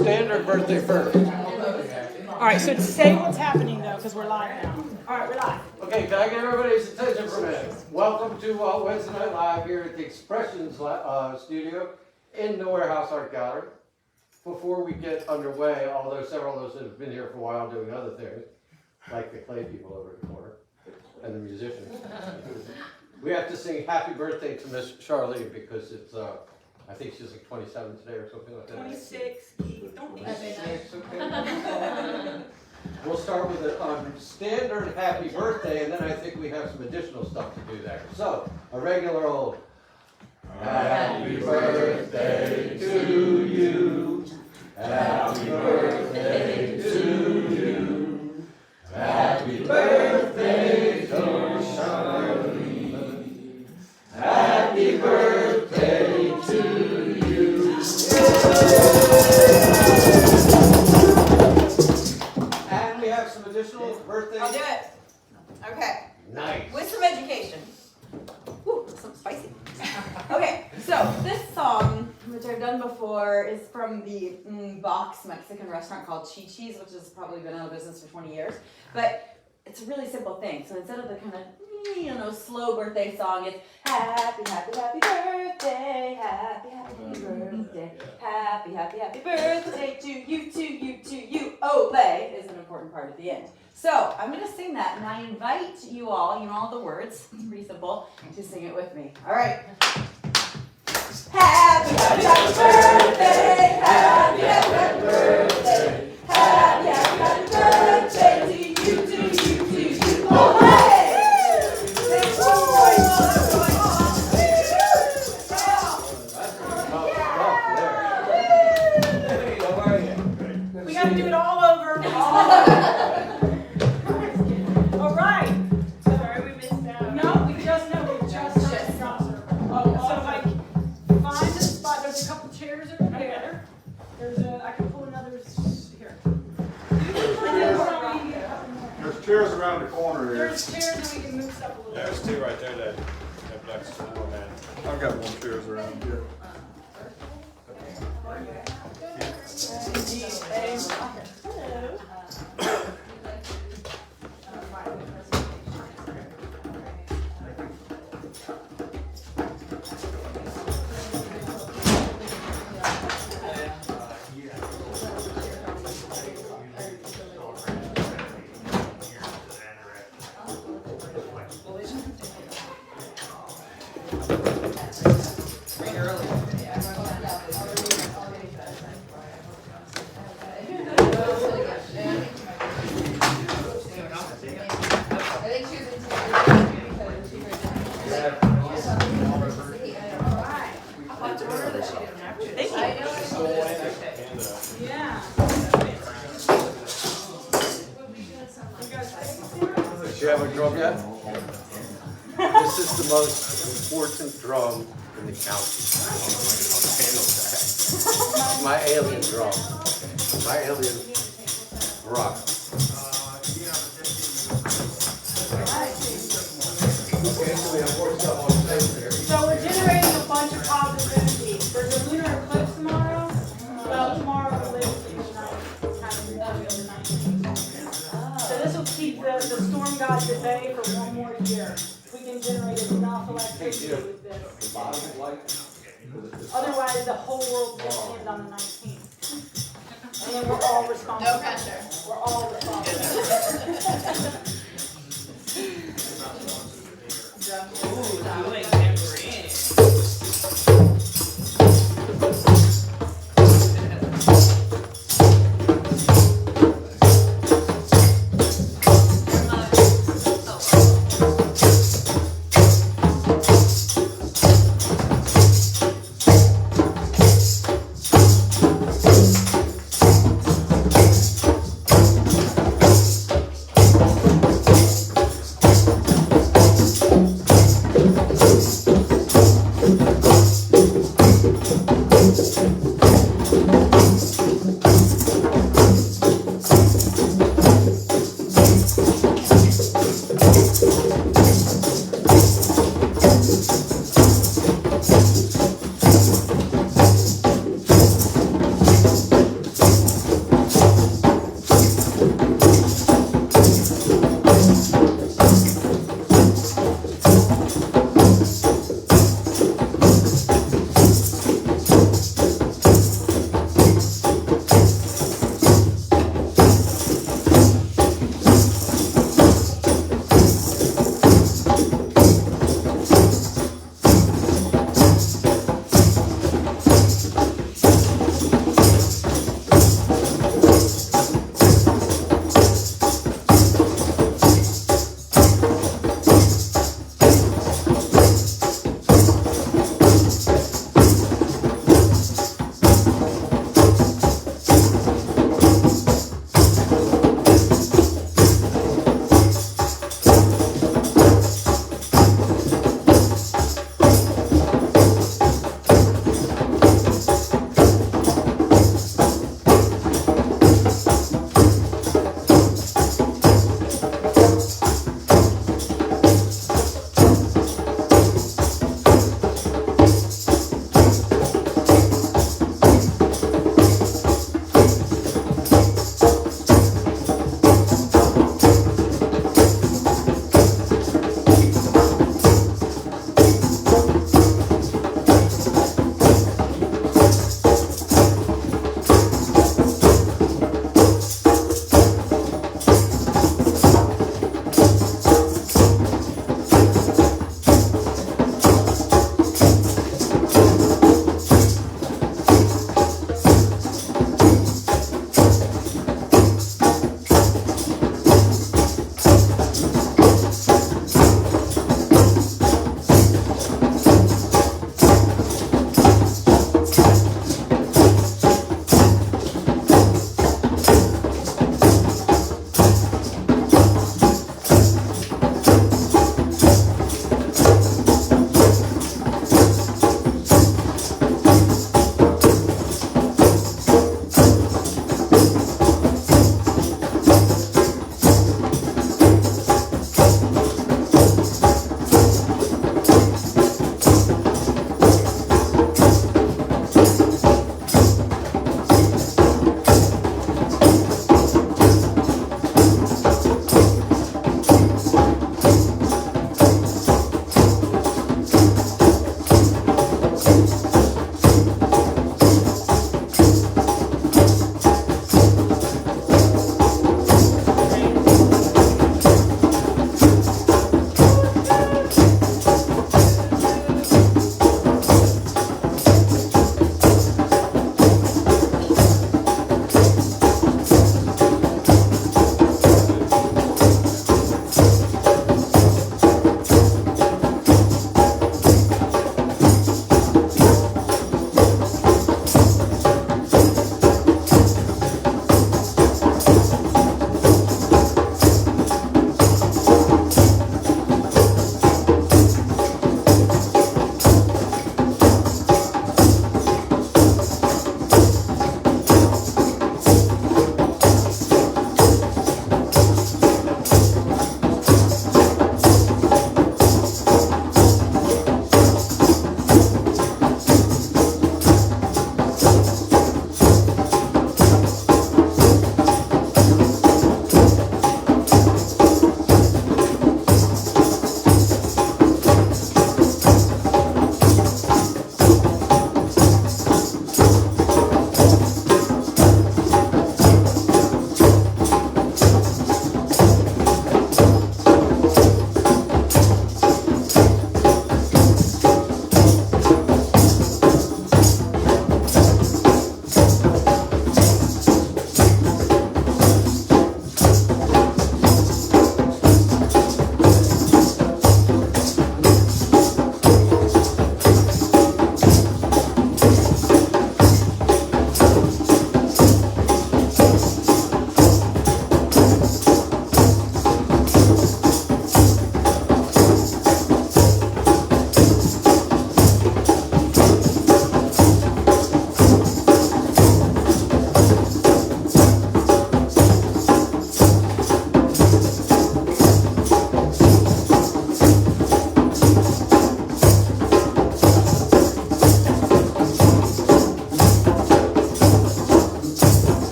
Standard birthday first. All right, so say what's happening though, because we're live now. All right, we're live. Okay, can I get everybody's attention for a minute? Welcome to Wednesday Night Live here at the Expressions studio in the Warehouse Art Gallery. Before we get underway, although several of us have been here for a while doing other things, like the clay people over the corner and the musicians, we have to sing happy birthday to Miss Charlene because it's, I think she's like 27 today or something like that. 26. Don't be 26, okay. We'll start with a standard happy birthday, and then I think we have some additional stuff to do there. So, a regular old happy birthday to you. Happy birthday to you. Happy birthday to Charlene. Happy birthday to you. And we have some additional birthdays. I'll do it. Okay. Nice. With some education. Woo, some spicy. Okay, so this song, which I've done before, is from the box Mexican restaurant called Chi-Chi's, which has probably been out of business for 20 years. But it's a really simple thing. So instead of the kind of, slow birthday song, it's happy, happy, happy birthday, happy, happy birthday, happy, happy, happy birthday to you, to you, to you. Ole is an important part at the end. So I'm going to sing that, and I invite you all, you know all the words, it's pretty simple, to sing it with me. All right. Happy, happy, happy birthday, happy, happy, happy birthday, happy, happy, happy birthday to you, to you, to you. Ole! We got to do it all over. All right. Sorry, we missed out. No, we just Oh, so if I find a spot, there's a couple chairs over there. I can pull another here. There's chairs around the corner here. There's chairs and we can move stuff a little bit. There's two right there that have like some more man. I've got more chairs around here. Do you have a drum yet? This is the most important drum in the county. My alien drum. My alien rock. Okay, so we have more stuff on the table here. So we're generating a bunch of positive energy. There's a lunar eclipse tomorrow. Well, tomorrow the eclipse is tonight. It's kind of revealed the 19th. So this will keep the storm gods at bay for one more year. We can generate enough electricity with this. Otherwise, the whole world gets ended on the 19th. And then we're all responsible. No pressure. We're all responsible.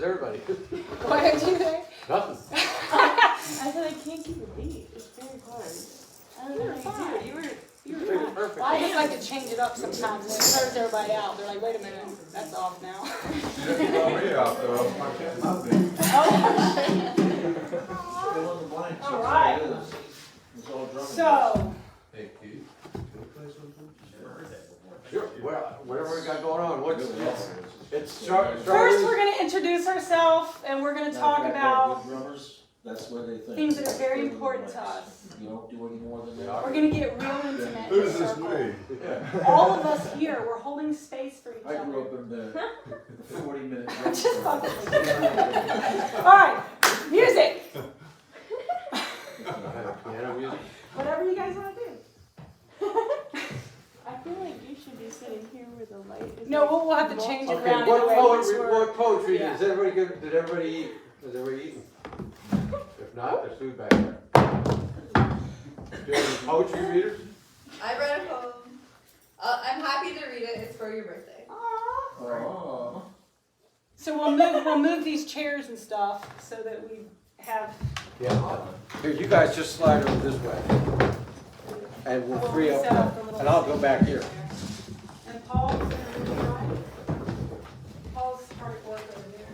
is everybody. Why did you say? Nothing. I said I can't keep a beat. It's very hard. I don't know how you do it. You were fine. Perfect. Well, I just like to change it up sometimes, and it throws everybody out. They're like, wait a minute, that's off now. You didn't throw me out though. I can't help it. All right. So, Sure. Well, whatever we got going on, it's first we're going to introduce ourselves, and we're going to talk about That's where they think. things that are very important to us. You don't do any more than that. We're going to get real intimate. in Who's the this circle. me? All of us here, we're holding space for each I grew other. up in the 40-minute. Just fucking with you. All right, music. Piano music. Whatever you guys want to do. I feel like you should be sitting here where the light is. No, we'll have to change it Okay, around what anyway. once poetry, we're- what poetry, yeah. is everybody good, did everybody eat? Is everybody eating? If not, there's food back there. Do you have any poetry readers? I read a poem. I'm happy to read it. It's for your birthday. Oh. So we'll move these chairs and stuff so that we have. Yeah. Here, you guys just slide over this way. And we'll free up, set up the little- and I'll go back here. And Paul's gonna move right. Paul's hard at work over there.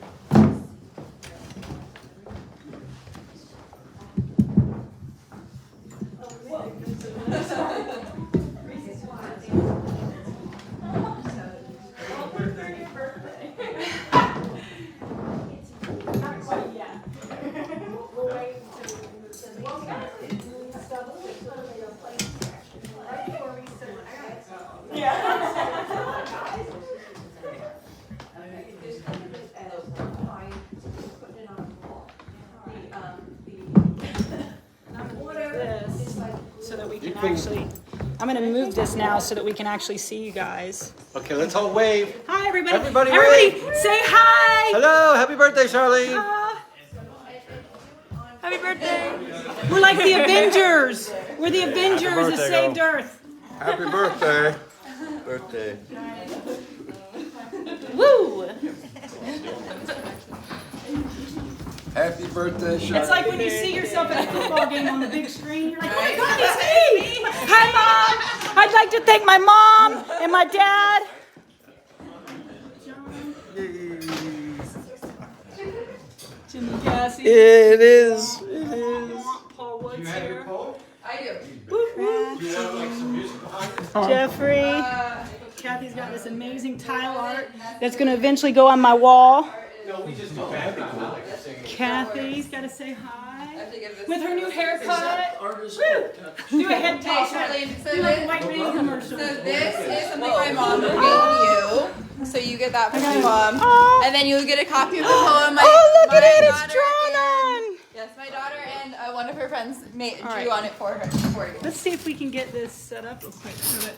Not quite yet. We'll wait until we move stuff. Right before we sit. Yeah. This, so that we can actually, I'm gonna move this now so that we can actually see you guys. Okay, let's all wave. Hi, everybody. Everybody say hi. Hello, happy birthday, Charlene. Happy birthday. We're like the Avengers. We're the Avengers that birthday, saved girl. Earth. Happy birthday. Birthday. Woo! Happy birthday, It's like when you see yourself at a football game on the big screen, you're like, oh my God, it's me! Hi, Mom! I'd like to thank my mom and my dad. Jimmy Cassie. It is. Paul Woods here. poem? I do. Do you want like some music behind it? Jeffrey. Kathy's got this amazing tile art that's going to eventually go on my wall. No, we just do happy not like singing. Kathy's got to say hi. I have to give this. With her new haircut. Woo! Do a head Hey, toss. Charlene. So Do like a this, white rain commercial. so this is something my mom made you. So you get that from my mom, Oh. and then you'll get a copy of the poem. Oh, look my at it! It's daughter drawn and- on. Yes, my daughter and one of her friends drew right. on it for you. Let's see if we can get this set up real quick so that.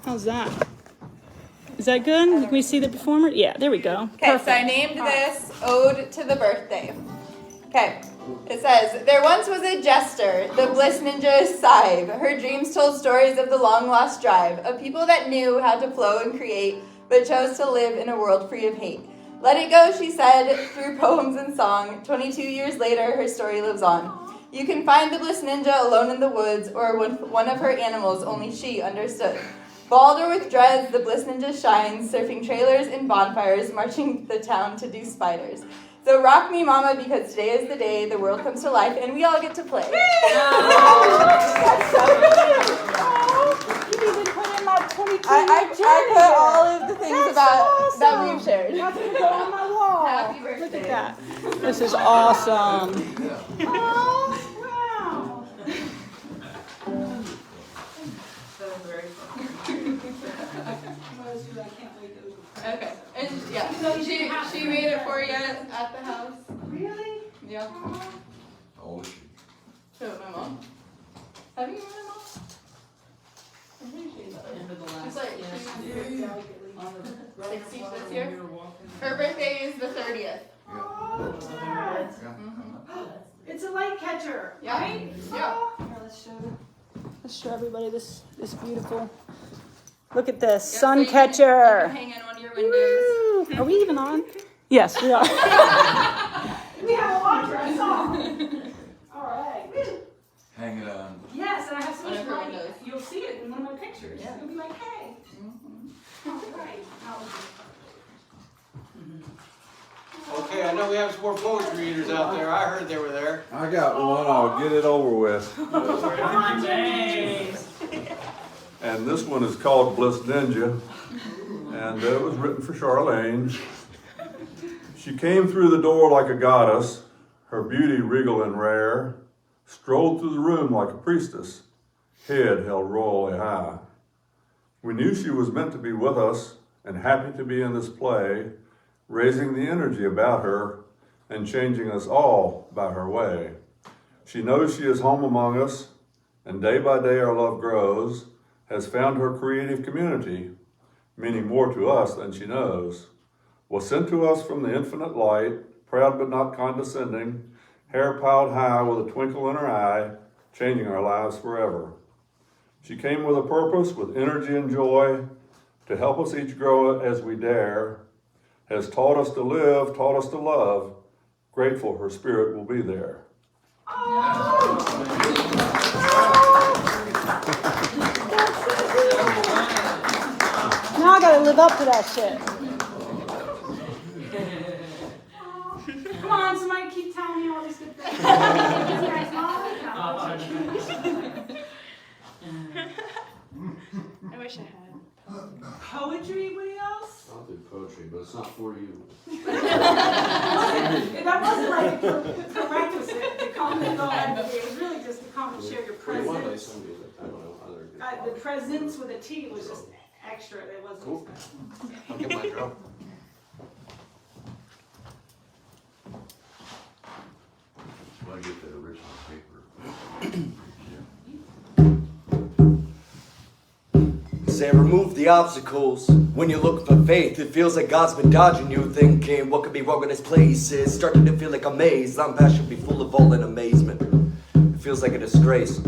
How's that? Is that good? Can we see the performer? Yeah, there we go. Okay, so I named this Ode to the Birthday. Okay, it says, there once was a jester, the bliss ninja Sive. Her dreams told stories of the long-lost drive, of people that knew how to flow and create, but chose to live in a world free of hate. Let it go, she said, through poems and song. 22 years later, her story lives on. You can find the bliss ninja alone in the woods, or with one of her animals only she understood. Bald or with dreads, the bliss ninja shines, surfing trailers and bonfires, marching the town to do spiders. So rock me, mama, because today is the day the world comes to life and we all get to play. That's so good. You even put in my 22 I put all of the things That's that awesome. we've shared. That's gonna go on my wall. Happy birthday. Look at that. This is awesome. Oh, wow. Okay. And yeah, she made it for you at the house. Really? Yeah. Oh, Show it my mom. Have you met my mom? I think she's it's like she's 60 this year. Her birthday is the 30th. It's a light catcher, Yeah. right? Yeah. Here, let's show everybody this beautiful. Look at this sun So you catcher. can hang in on your windows. Woo! Are we even on? Yes, we are. We have a launcher, I saw. All right. Hang it on. Yes, and I have so much Everyone money. knows. You'll see it in one of my pictures. Yeah. You'll be like, hey. All right. Okay, I know we have some more poetry readers out there. I heard they were there. I got one, I'll get it over with. Come on, Jimmy. And this one is called Bliss Ninja. And it was written for Charlene. She came through the door like a goddess, her beauty regal and rare, strolled through the room like a priestess, head held royally high. We knew she was meant to be with us and happy to be in this play, raising the energy about her and changing us all by her way. She knows she is home among us, and day by day our love grows, has found her creative community, meaning more to us than she knows. Was sent to us from the infinite light, proud but not condescending, hair piled high with a twinkle in her eye, changing our lives forever. She came with a purpose, with energy and joy, to help us each grow as we dare, has taught us to live, taught us to love, grateful her spirit will be there. Now I gotta live up to that shit. Come on, somebody keep telling me all these good things. You guys love it? I wish I had. Poetry, anybody else? I'll do poetry, but it's not for you. That wasn't like a prerequisite to come and go every day. It was really just to come and share your presence. The presence with a T was just extra. It wasn't Cool. expensive. I'll get my drum. When I get that original paper. Say remove the obstacles. When you look for faith, it feels like God's been dodging you, thinking what could be wrong in this place. It's starting to feel like a maze. I'm passionately full of all in amazement. It feels like a disgrace.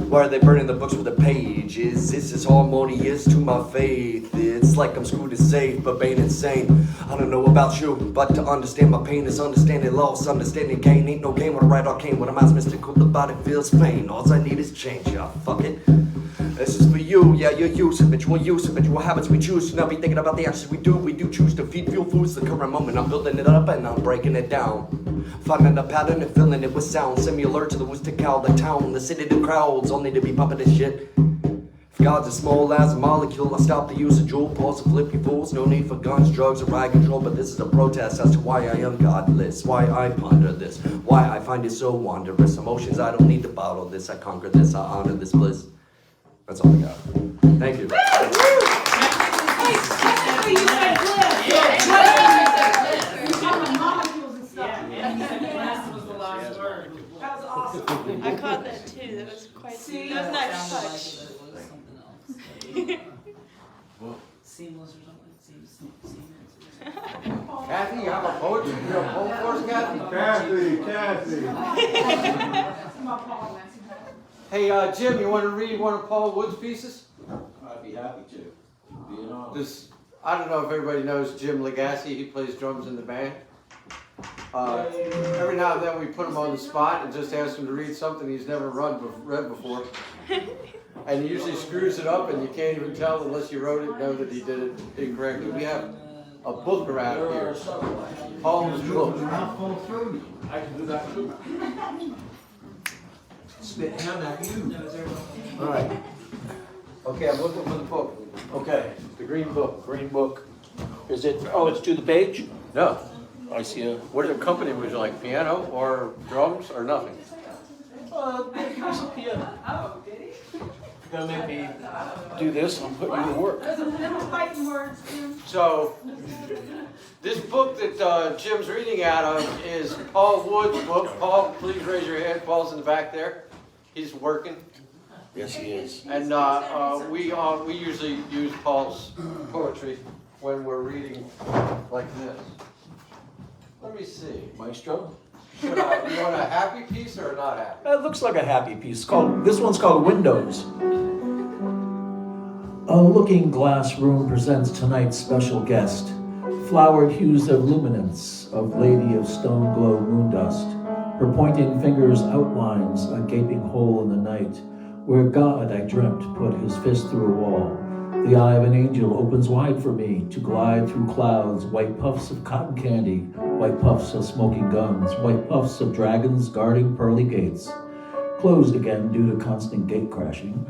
Why are they burning the books with the pages? Is this harmonious to my faith? It's like I'm screwed and safe, but being insane. I don't know about you, but to understand my pain is understanding loss, understanding gain. Ain't no game when I ride arcane, when I'm as mystical, the body feels pain. All I need is change, y'all. Fuck it. This is for you, yeah, you're used, habitual habits we choose to not be thinking about the actions we do choose to feed fuel foods the current moment. I'm building it up and I'm breaking it down. Finding a pattern and filling it with sound, similar to the Worcester cow, the town, the city, the crowds, all need to be pumping this shit. If God's as small as a molecule, I stop the use of jewel, pause to flip you fools, no need for guns, drugs, or riot control, but this is a protest as to why I am godless, why I ponder this, why I find it so wondrous. Emotions, I don't need to bottle this, I conquer this, I honor this bliss. That's all I got. Thank you. That was awesome. I caught that too. That was quite. That was nice touch. Seamless or something. Kathy, you have a poetry? You have a poem for us, Kathy? Hey, Jim, you want to read one of Paul Wood's pieces? I'd be happy to. You know. I don't know if everybody knows Jim Legacy. He plays drums in the band. Every now and then we put him on the spot and just ask him to read something he's never read before. And he usually screws it up and you can't even tell unless you wrote it, know that he did it incorrectly. We have a book around here. Paul's book. I can do that too. Spit hand at you. All right. Okay, I'm looking for the book. Okay. The green book. Green book. Is it, oh, it's to the page? No. I see a. What company would you like? Piano or drums or nothing? Piece of piano. Oh, did he? You're gonna make me do this, I'm putting you to work. There's a little fighting words, Jim. So, this book that Jim's reading out of is Paul Wood's book. Paul, please raise your hand. Paul's in the back there. He's working. Yes, he is. And we usually use Paul's poetry when we're reading like this. Let me see. Maestro? You want a happy piece or not happy? It looks like a happy piece. This one's called Windows. A looking glass room presents tonight's special guest. flowered hues of luminance, of lady of stone glow moon dust. Her pointing fingers outlines a gaping hole in the night, where God, I dreamt, put his fist through a wall. The eye of an angel opens wide for me to glide through clouds, white puffs of cotton candy, white puffs of smoking guns, white puffs of dragons guarding pearly gates. Closed again due to constant gate crashing.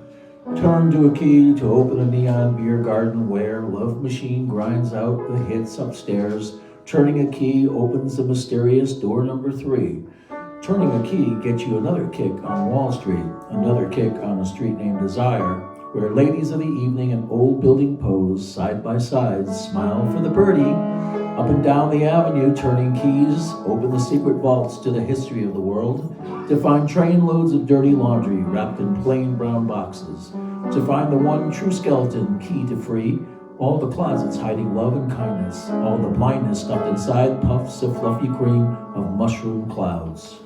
Turn to a key to open a neon beer garden where love machine grinds out the hits upstairs. Turning a key opens the mysterious door number 3. Turning a key gets you another kick on Wall Street, another kick on a street named Desire, where ladies of the evening in old building pose side by side, smile for the birdie. Up and down the avenue, turning keys, open the secret vaults to the history of the world, to find trainloads of dirty laundry wrapped in plain brown boxes, to find the one true skeleton key to free, all the closets hiding love and kindness, all the blindness stuffed inside puffs of fluffy cream of mushroom clouds.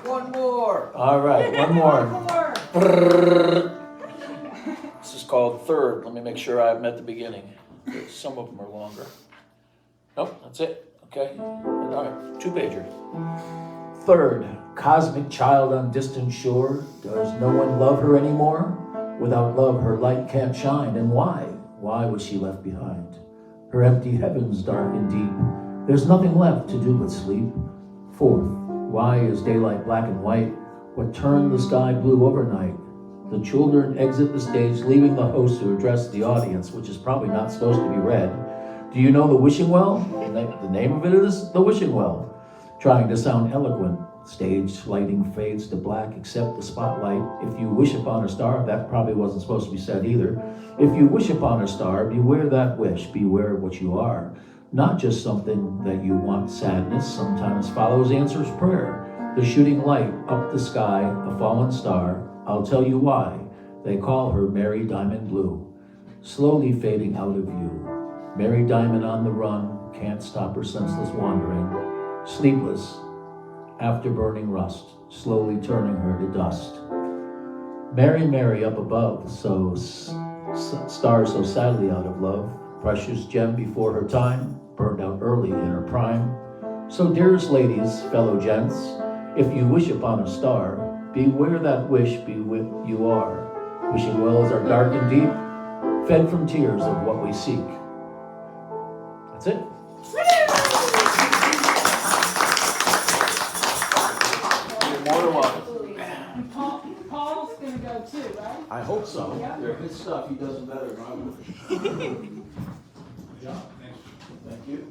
One more. All right, one more. This is called Third. Let me make sure I've met the beginning. Some of them are longer. Nope, that's it. Okay. All right, 2-pager. Third, cosmic child on distant shore. Does no one love her anymore? Without love, her light can't shine. And why? Why was she left behind? Her empty heavens dark and deep. There's nothing left to do but sleep. Fourth, why is daylight black and white? What turned the sky blue overnight? The children exit the stage, leaving the host to address the audience, which is probably not supposed to be read. Do you know the wishing well? The name of it is the wishing well. Trying to sound eloquent, stage lighting fades to black except the spotlight. If you wish upon a star, that probably wasn't supposed to be said either. If you wish upon a star, beware that wish, beware what you are. Not just something that you want. Sadness sometimes follows answers prayer. The shooting light up the sky, a fallen star. I'll tell you why. They call her Mary Diamond Blue. Slowly fading out of view. Mary Diamond on the run, can't stop her senseless wandering. Sleepless, after burning rust, slowly turning her to dust. Mary, Mary up above, so stars so sadly out of love. Precious gem before her time, burned out early in her prime. So dearest ladies, fellow gents, if you wish upon a star, beware that wish be with you are. Wishing wells are dark and deep, fed from tears of what we seek. That's it. You're more than welcome. And Paul's gonna go too, right? I hope so. Yeah. They're his stuff. He does it better than I would. Good job. Thank you.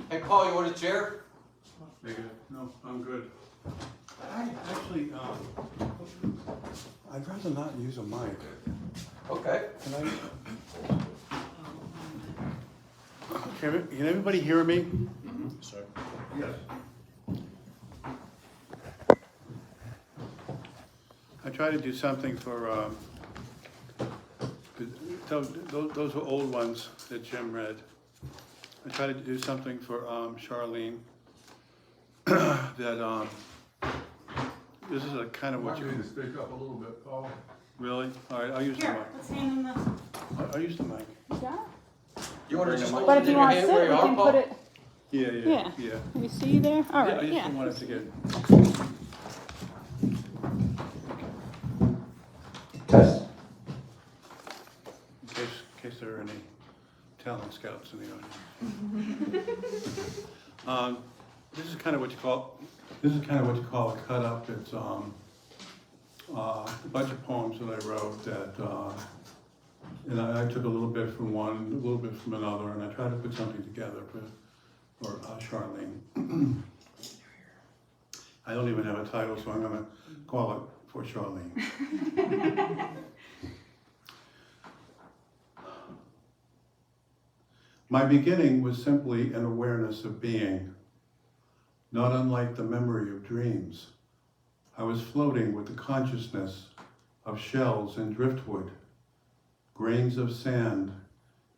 Hey, Paul, you want a chair? No, I'm good. Actually, I'd rather not use a mic. Okay. Can everybody hear me? Sorry. Yes. I try to do something for, those were old ones that Jim read. I try to do something for Charlene that this is a kind of what you need to speak up a little bit, Paul. Really? All right, I'll use the Here, mic. let's hand him I'll use the mic. Yeah. You want to just hold But it if in you your want to hand sit, where we you are, can Paul? put it. Yeah. Can you see there? All Yeah, right. I just Yeah. wanted to get. Test. In case there are any talent scouts in the audience. This is kind of what you call a cut up. It's a bunch of poems that I wrote that, and I took a little bit from one, a little bit from another, and I tried to put something together for Charlene. I don't even have a title, so I'm gonna call it For Charlene. My beginning was simply an awareness of being, not unlike the memory of dreams. I was floating with the consciousness of shells and driftwood, grains of sand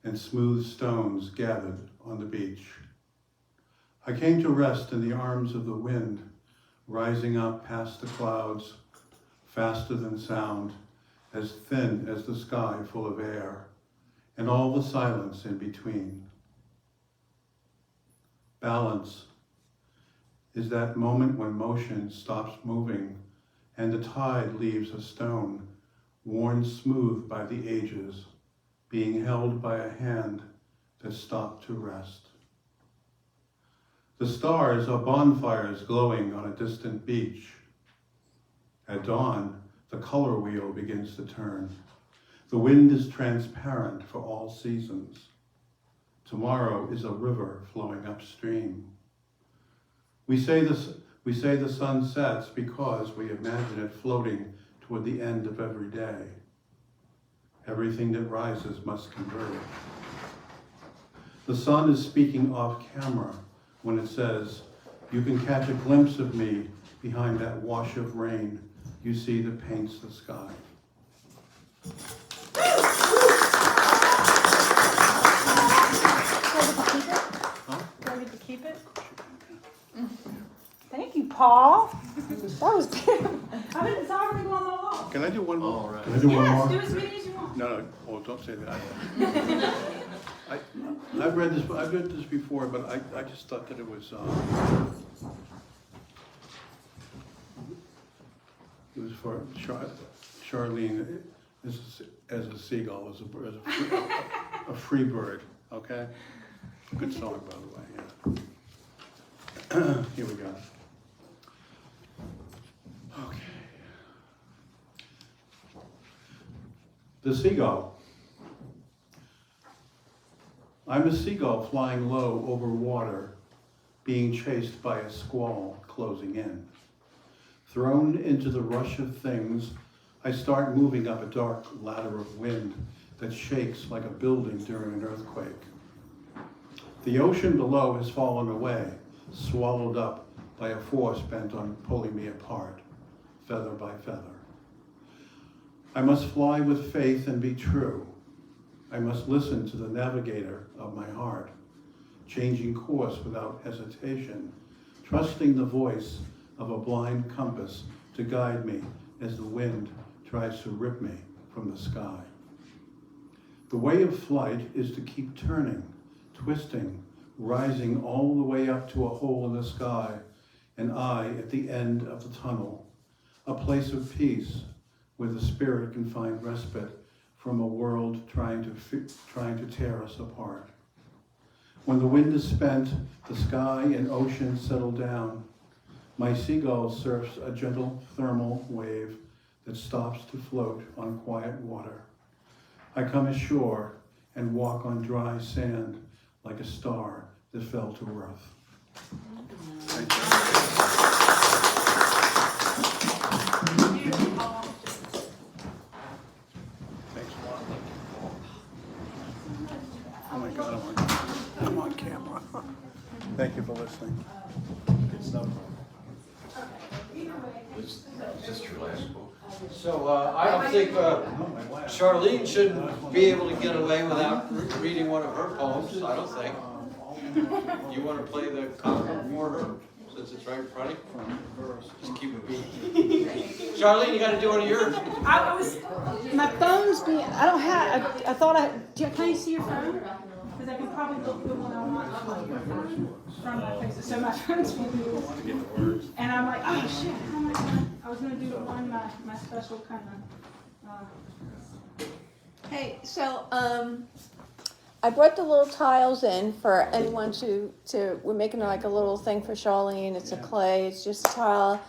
and smooth stones gathered on the beach. I came to rest in the arms of the wind, rising up past the clouds, faster than sound, as thin as the sky full of air, and all the silence in between. Balance is that moment when motion stops moving and the tide leaves a stone worn smooth by the ages, being held by a hand that stopped to rest. The stars are bonfires glowing on a distant beach. At dawn, the color wheel begins to turn. The wind is transparent for all seasons. Tomorrow is a river flowing upstream. We say the sun sets because we imagine it floating toward the end of every day. Everything that rises must converge. The sun is speaking off camera when it says, you can catch a glimpse of me behind that wash of rain you see that paints the sky. Do I get to keep it? Thank you, Paul. That was good. I mean, it's already going on the wall. Can I do one more? All right. Can I do one Yes, more? do as many as you want. No, oh, don't say that. I've read this before, but I just thought that it was for Charlene as a seagull, as a free bird. Okay, good song, by the way. Yeah. Here we go. Okay. The seagull. I'm a seagull flying low over water, being chased by a squall closing in. Thrown into the rush of things, I start moving up a dark ladder of wind that shakes like a building during an earthquake. The ocean below has fallen away, swallowed up by a force bent on pulling me apart, feather by feather. I must fly with faith and be true. I must listen to the navigator of my heart, changing course without hesitation, trusting the voice of a blind compass to guide me as the wind tries to rip me from the sky. The way of flight is to keep turning, twisting, rising all the way up to a hole in the sky, and I at the end of the tunnel, a place of peace where the spirit can find respite from a world trying to tear us apart. When the wind is spent, the sky and ocean settle down. My seagull surfs a gentle thermal wave that stops to float on quiet water. I come ashore and walk on dry sand like a star that fell to earth. Thank you. Thanks a lot. Oh my God, I'm on camera. Thank you for listening. Good stuff. Just your last book. So I don't think Charlene shouldn't be able to get away without reading one of her poems. I don't think. You want to play the cover for her, since it's right in front of you? Just keep it beat. Charlene, you got to do one of yours. I was, my phone's being, I don't have, I thought can you see your phone? Because I can probably look the one I want from my face. So my phone's being moved. And I'm like, oh shit, how am I gonna, I was going to do the one, my special kind of, Hey, so I brought the little tiles in for anyone to we're making like a little thing for Charlene. It's a clay, it's just a tile.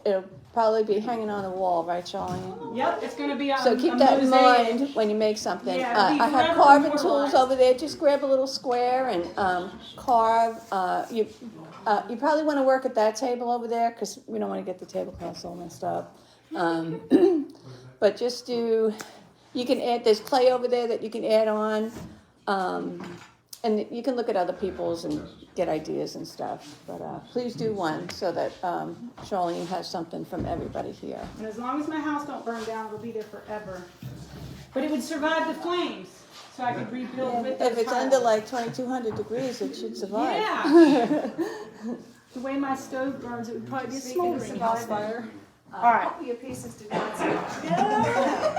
It'll probably be hanging on the wall, right, Charlene? Yep, it's going to be on So keep that in mind when you make something. Yeah, I have carving tools over there. Just grab a little square and carve. You probably want to work at that table over there because we don't want to get the tablecloths all messed up. But just do. You can add. There's clay over there that you can add on. And you can look at other people's and get ideas and stuff. But please do one so that Charlene has something from everybody here. And as long as my house don't burn down, it'll be there forever. But it would survive the flames, so I could rebuild with those If it's tiles. under like 2,200 degrees, it should survive. Yeah. The way my stove burns, it would probably be a Speaking of smoldering house surviving, fire. a All right. couple of your pieces did not survive.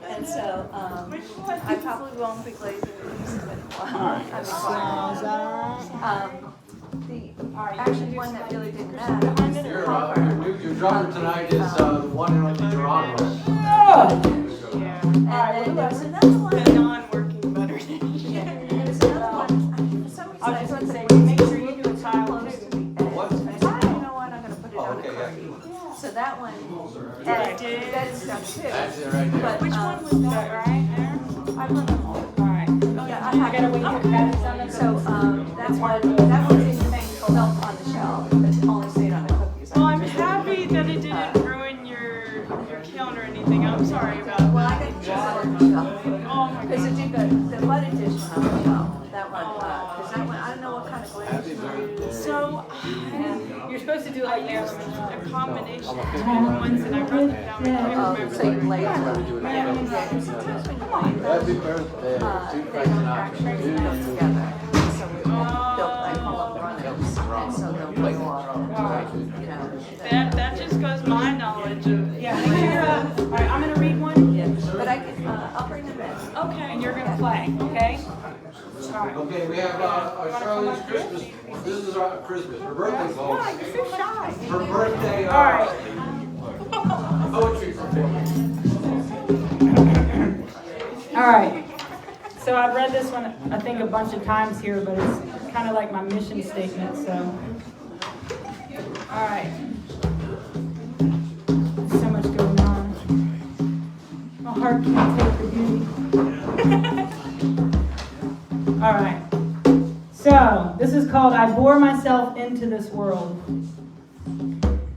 And so, I probably won't be glazing these in a while. Actually, one that really didn't matter. Your drummer tonight is the one and only Geronimo. And then there was another one. The non-working butter. There was another one. For some reason, I was thought just that gonna say, it make was sure you do a tile close too. to the edge. What? I said, you know what, I'm gonna put it on the card. So that one, Right. that stuff too. That's it right there. But, Which one was that, right there? I love them all. Alright. Yeah, I gotta wait till Patty's on it. So, that one's in the felt on the shelf, but it only stayed on the cookies. Well, I'm happy that it didn't ruin your kiln or anything. I'm sorry about Well, I that. got to on the shelf. Oh my Because god. it did the butter dish one on the shelf, that one, because that one, I don't know what kind of glaze you use. So, You're supposed to do like I this. used a combination of different ones and I wrote them down. I can't Oh, remember so you the glaze them. Yeah. Yeah, sometimes when you light them, Happy birthday to they Frank don't actually Sinatra. come together. So we built, I call them runners, and so they'll go off, you know. That just goes my knowledge of. Yeah, make sure, alright, I'm gonna read one. But I can, I'll bring them in. Okay. And you're gonna play, okay? Alright. Okay, we have Charlie's Christmas. This is our Christmas, her birthday ball. Why, you're so shy. Her birthday Alright. poetry performance. Alright. So I've read this one, I think, a bunch of times here, but it's kind of like my mission statement, so. Alright. There's so much going on. My heart can't take the beauty. Alright. So, this is called I Bore Myself Into This World.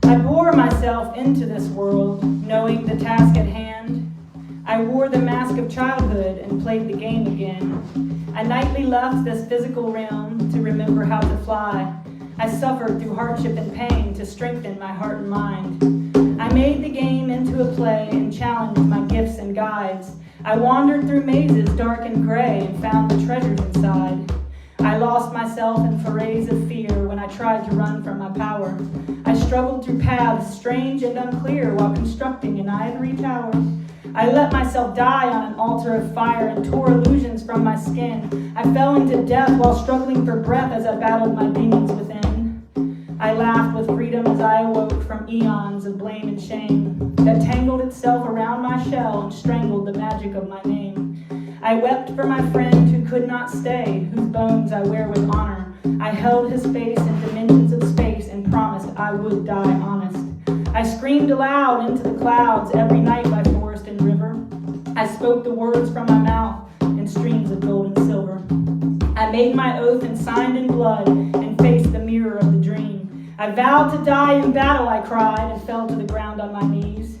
I bore myself into this world, knowing the task at hand. I wore the mask of childhood and played the game again. I nightly left this physical realm to remember how to fly. I suffered through hardship and pain to strengthen my heart and mind. I made the game into a play and challenged my gifts and guides. I wandered through mazes dark and gray and found the treasures inside. I lost myself in forays of fear when I tried to run from my power. I struggled through paths strange and unclear while constructing an ivory tower. I let myself die on an altar of fire and tore illusions from my skin. I fell into death while struggling for breath as I battled my demons within. I laughed with freedom as I awoke from eons of blame and shame that tangled itself around my shell and strangled the magic of my name. I wept for my friend who could not stay, whose bones I wear with honor. I held his face in dimensions of space and promised I would die honest. I screamed aloud into the clouds every night by forest and river. I spoke the words from my mouth in streams of gold and silver. I made my oath and signed in blood and faced the mirror of the dream. I vowed to die in battle, I cried, and fell to the ground on my knees.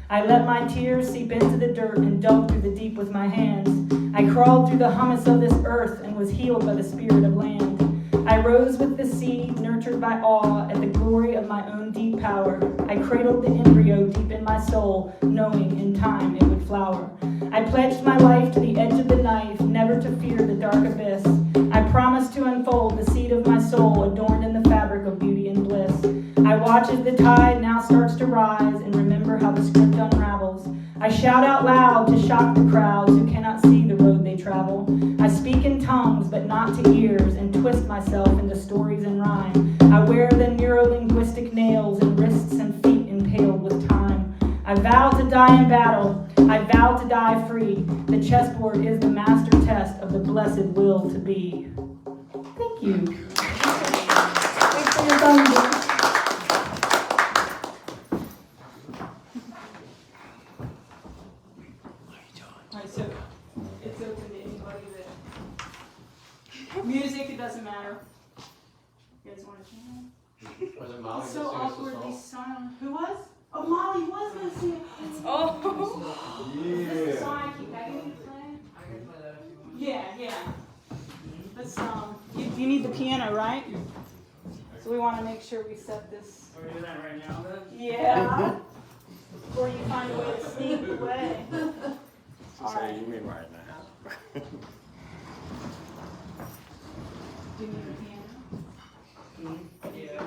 I let my tears seep into the dirt and dug through the deep with my hands. I crawled through the hummus of this earth and was healed by the spirit of land. I rose with the seed, nurtured by awe at the glory of my own deep power. I cradled the embryo deep in my soul, knowing in time it would flower. I pledged my life to the edge of the knife, never to fear the dark abyss. I promised to unfold the seed of my soul, adorned in the fabric of beauty and bliss. I watch as the tide now starts to rise and remember how the script unravels. I shout out loud to shock the crowds who cannot see the road they travel. I speak in tongues but not to ears and twist myself into stories and rhyme. I wear the neuro-linguistic nails in wrists and feet impaled with time. I vow to die in battle. I vow to die free. The chessboard is the master test of the blessed will to be. Thank you. Thanks for your thumbs. Alright, so it's open to anybody that music, it doesn't matter. You guys want to jam? Was it Molly? It's so that sings the awkwardly song? silent. Who was? Oh, Molly was gonna sing it. Oh. Is this the song I keep begging you to play? Yeah. Let's you need the piano, right? So we want to make sure we set this. We're doing that right now then? Yeah. Or you find a way to sneak away. All right. You mean right now? Do you need a piano?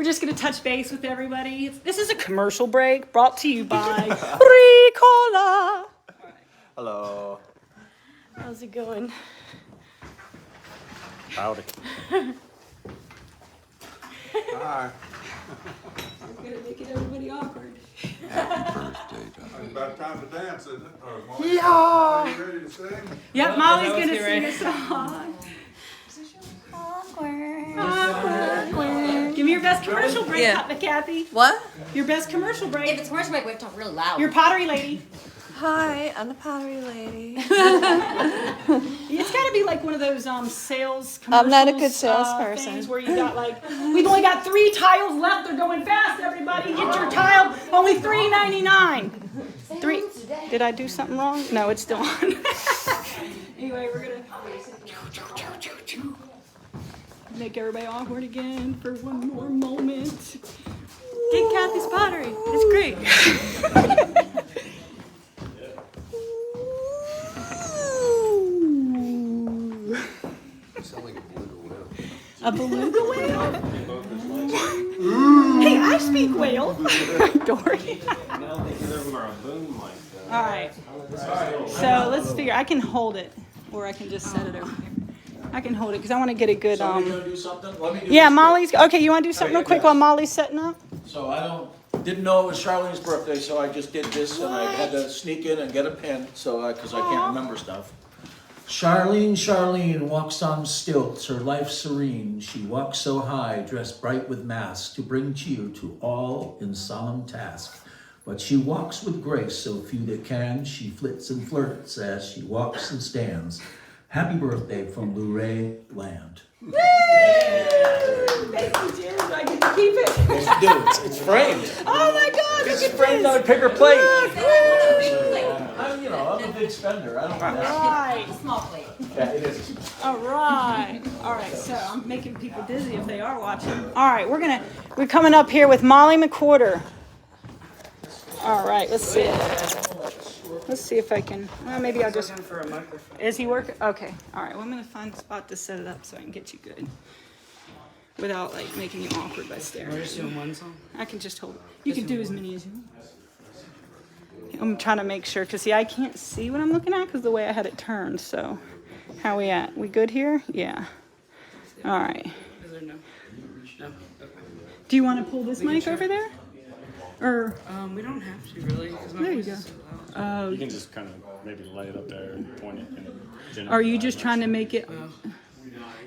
We're just gonna touch base with everybody. This is a commercial break brought to you by Ricola. Hello. How's it going? Howdy. Hi. I'm gonna make it everybody awkward. It's about time to dance, isn't it? Yeah. Are you ready to sing? Yep, Molly's gonna sing a song. Awkward. Give me your best commercial break, Kathy. What? Your best commercial break. If it's commercial break, we have to talk really loud. Your pottery lady. Hi, I'm the pottery lady. It's got to be like one of those sales commercials. I'm not a good salesperson. Things where you got like, we've only got 3 tiles left. They're going fast. Everybody, get your tile. Only $3.99. 3. Did I do something wrong? No, it's still on. Anyway, we're gonna make everybody awkward again for one more moment. Get Kathy's pottery. It's great. A beluga whale? Hey, I speak whale. Dory. All right. So let's figure. I can hold it, or I can just set it over here. I can hold it because I want to get a good. So you gonna do something? Let me do Yeah, this Molly's. Okay, you want to do something real quick while Molly's setting up? So I didn't know it was Charlene's birthday, so I just did this, and I had to sneak in and get a pen, because I can't remember stuff. Charlene walks on stilts, her life serene. She walks so high, dressed bright with masks, to bring cheer to all in solemn task. But she walks with grace, so few that can. She flits and flirts as she walks and stands. Happy birthday from Luray Land. Yay! Thank you, Jim. Do I get to keep it? Yes, you do. It's framed. Oh my God! It's framed on a paper plate. Oh, I'm a big spender. I don't All right. a small plate. Yeah, it is. All right. All right. So I'm making people dizzy if they are watching. All right. We're coming up here with Molly McWhorter. All right. Let's see. Let's see if I can. Well, maybe I'll just. Is he working? Okay. All right. Well, I'm gonna find a spot to set it up so I can get you good, without like making you awkward by staring. We're just doing one song. I can just hold it. You can do as many as you want. I'm trying to make sure, because see, I can't see what I'm looking at because the way I had it turned. So, how we at? We good here? Yeah. All right. Is there no? No. Okay. Do you want to pull this mic over there? Or We don't have to really. 'Cause my there you voice go. is so loud. You can just kind of maybe lay it up there and point it in a general. Are you just trying to make it?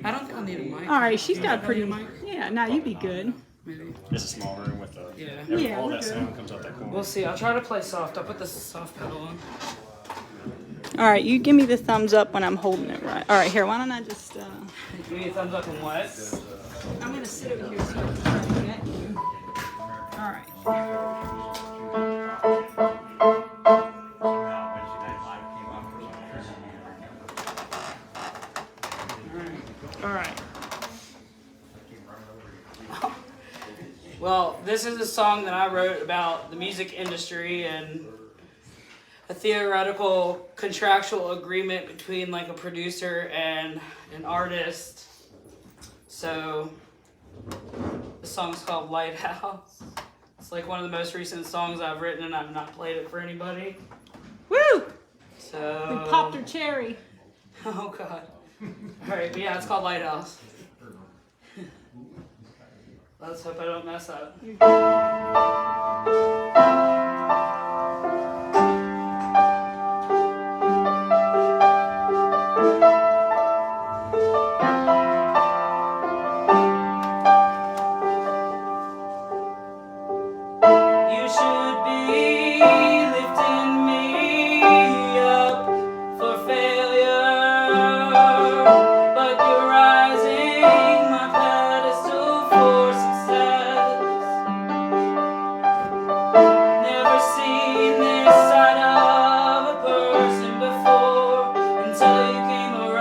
I don't think I'll need a mic. All right. She's Do you got a think I'll pretty. need a mic? Yeah. Now you'd be good. Maybe. It's a small room with Yeah. all we're that good. sound comes out that corner. We'll see. I'll try to play soft. I'll put the soft pedal on. All right. You give me the thumbs up when I'm holding it right. All right. Here. Why don't I just? Give me a thumbs up and what? I'm gonna sit over here so I can try to get you. All right. All right. Well, this is a song that I wrote about the music industry and a theoretical contractual agreement between like a producer and an artist. So the song's called Lighthouse. It's like one of the most recent songs I've written, and I've not played it for anybody. Woo! So We popped her cherry. Oh God. Alright, but yeah, it's called Lighthouse. Let's hope I don't mess up. You should be lifting me up for failure, but you're rising my pedestal for success. Never seen this side of a person before until you came around.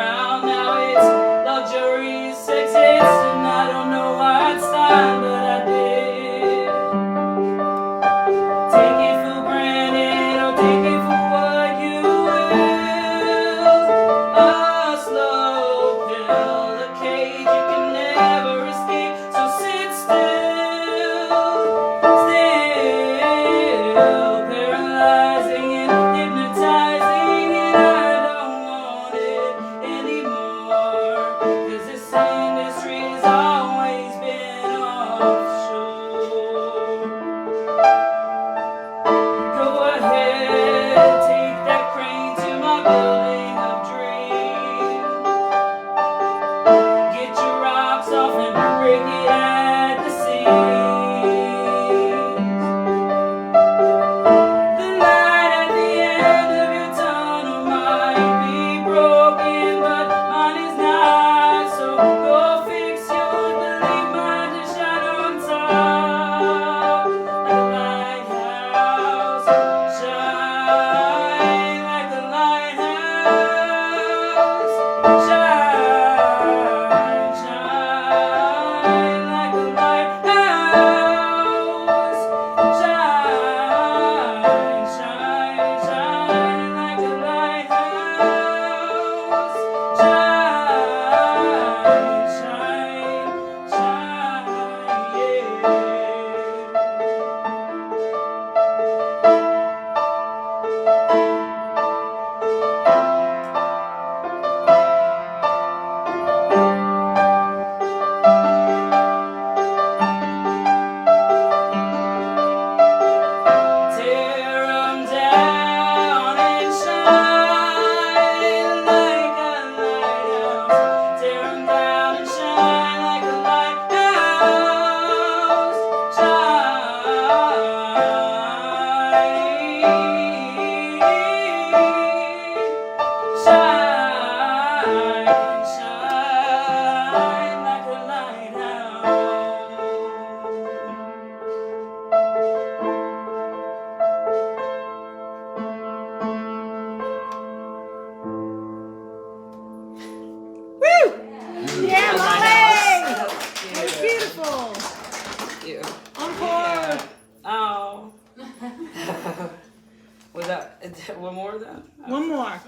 one more then? One more.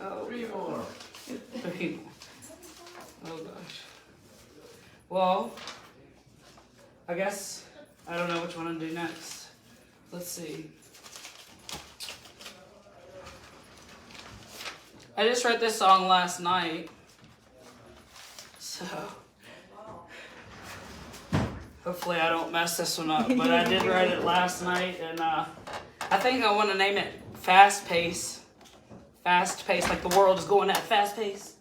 Oh. Three more. 3 more. Oh gosh. Well, I guess I don't know which one to do next. Let's see. I just wrote this song last night. So hopefully I don't mess this one up. But I did write it last night, and I think I want to name it Fast Pace. Fast pace, like the world is going at fast pace.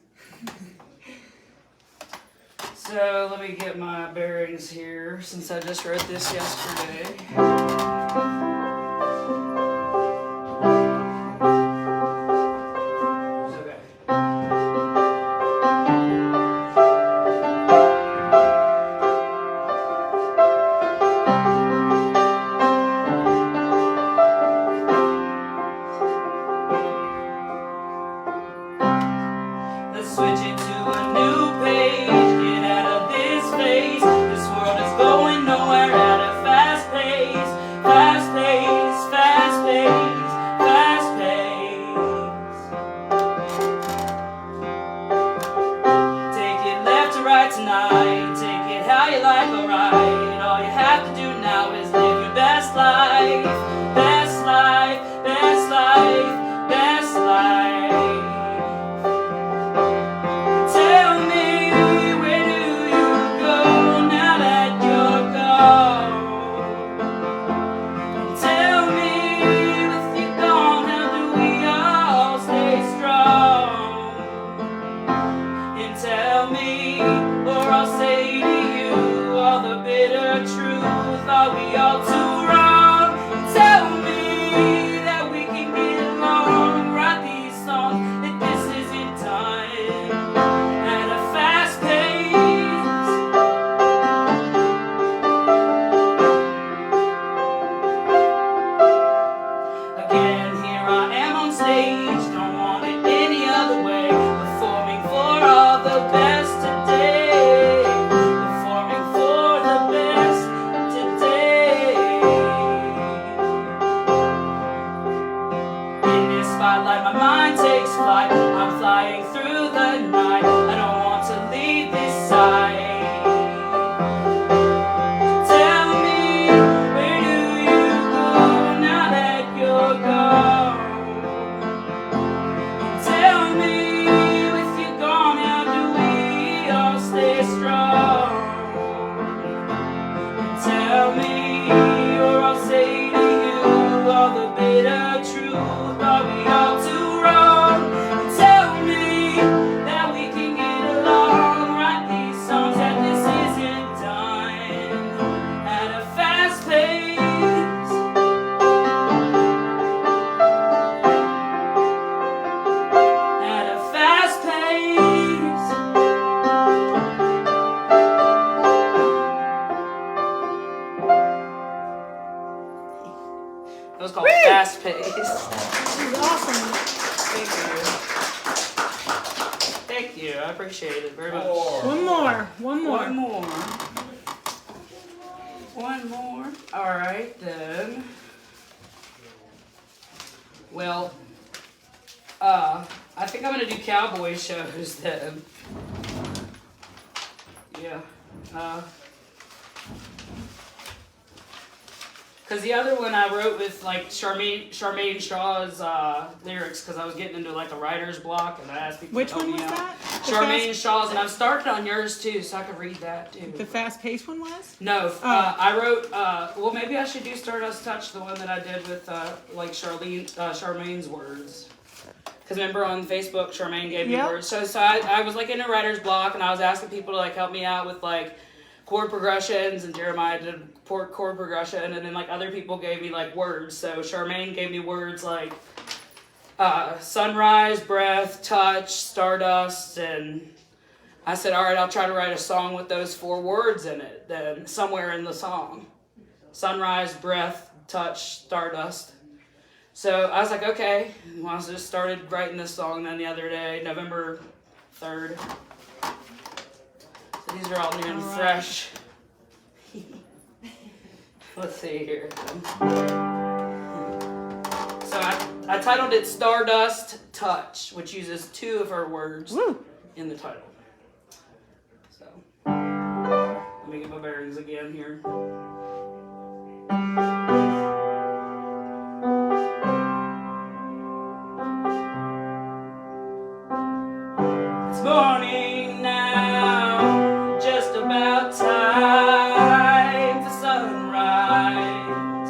So let me get my bearings here since I just wrote this yesterday. Let's switch it to a new page. Get out of this phase. This world is going nowhere at a fast pace. Fast pace, fast pace, fast pace. Take it left to right tonight. Take it how you like, alright. All you have to do now is live your best life. Best life, best life, best life. Are we all too wrong? Tell me that we can get along. Write these songs that this isn't time at a fast pace. Again, here I am on stage. Don't want it any other way. Performing for all the best today. Performing for the best today. In this spotlight, my mind takes flight. I'm flying through the night. I don't want to leave this side. Tell me, where do you go now that you're gone? Tell me, if you're gone, how do we all stay strong? Tell me, or I'll say to you all the bitter truth. Are we all too wrong? Tell me that we can get along. Write these songs that this isn't done at a fast pace. At a fast pace. That was called Fast Pace. This is awesome. Thank you. I appreciate it very much. One more. One more. One more. One more. All right, then. Well, I think I'm going to do cowboy shows then. Yeah. Because the other one I wrote with like Charmaine Shaw's lyrics, because I was getting into like a writer's block, and I asked people Which to help one me was out. that? The Charmaine fast- Shaw's, and I've started on yours too, so I could read that too. The fast-paced one was? No, I wrote. Well, maybe I should do Stardust Touch, the one that I did with like Charmaine's words. Because remember on Facebook, Charmaine gave me Yep. words. So I was like in a writer's block, and I was asking people to like help me out with like chord progressions, and Jeremiah did chord progression, and then like other people gave me like words. So Charmaine gave me words like sunrise, breath, touch, stardust, and I said, all right, I'll try to write a song with those 4 words in it, then somewhere in the song. Sunrise, breath, touch, stardust. So I was like, okay. Well, I just started writing this song then the other day, November 3rd. So these are all new and fresh. Let's see here. So I titled it Stardust Touch, which uses 2 of her words in the title. So, let me get my bearings again here. It's morning now, just about time for sunrise.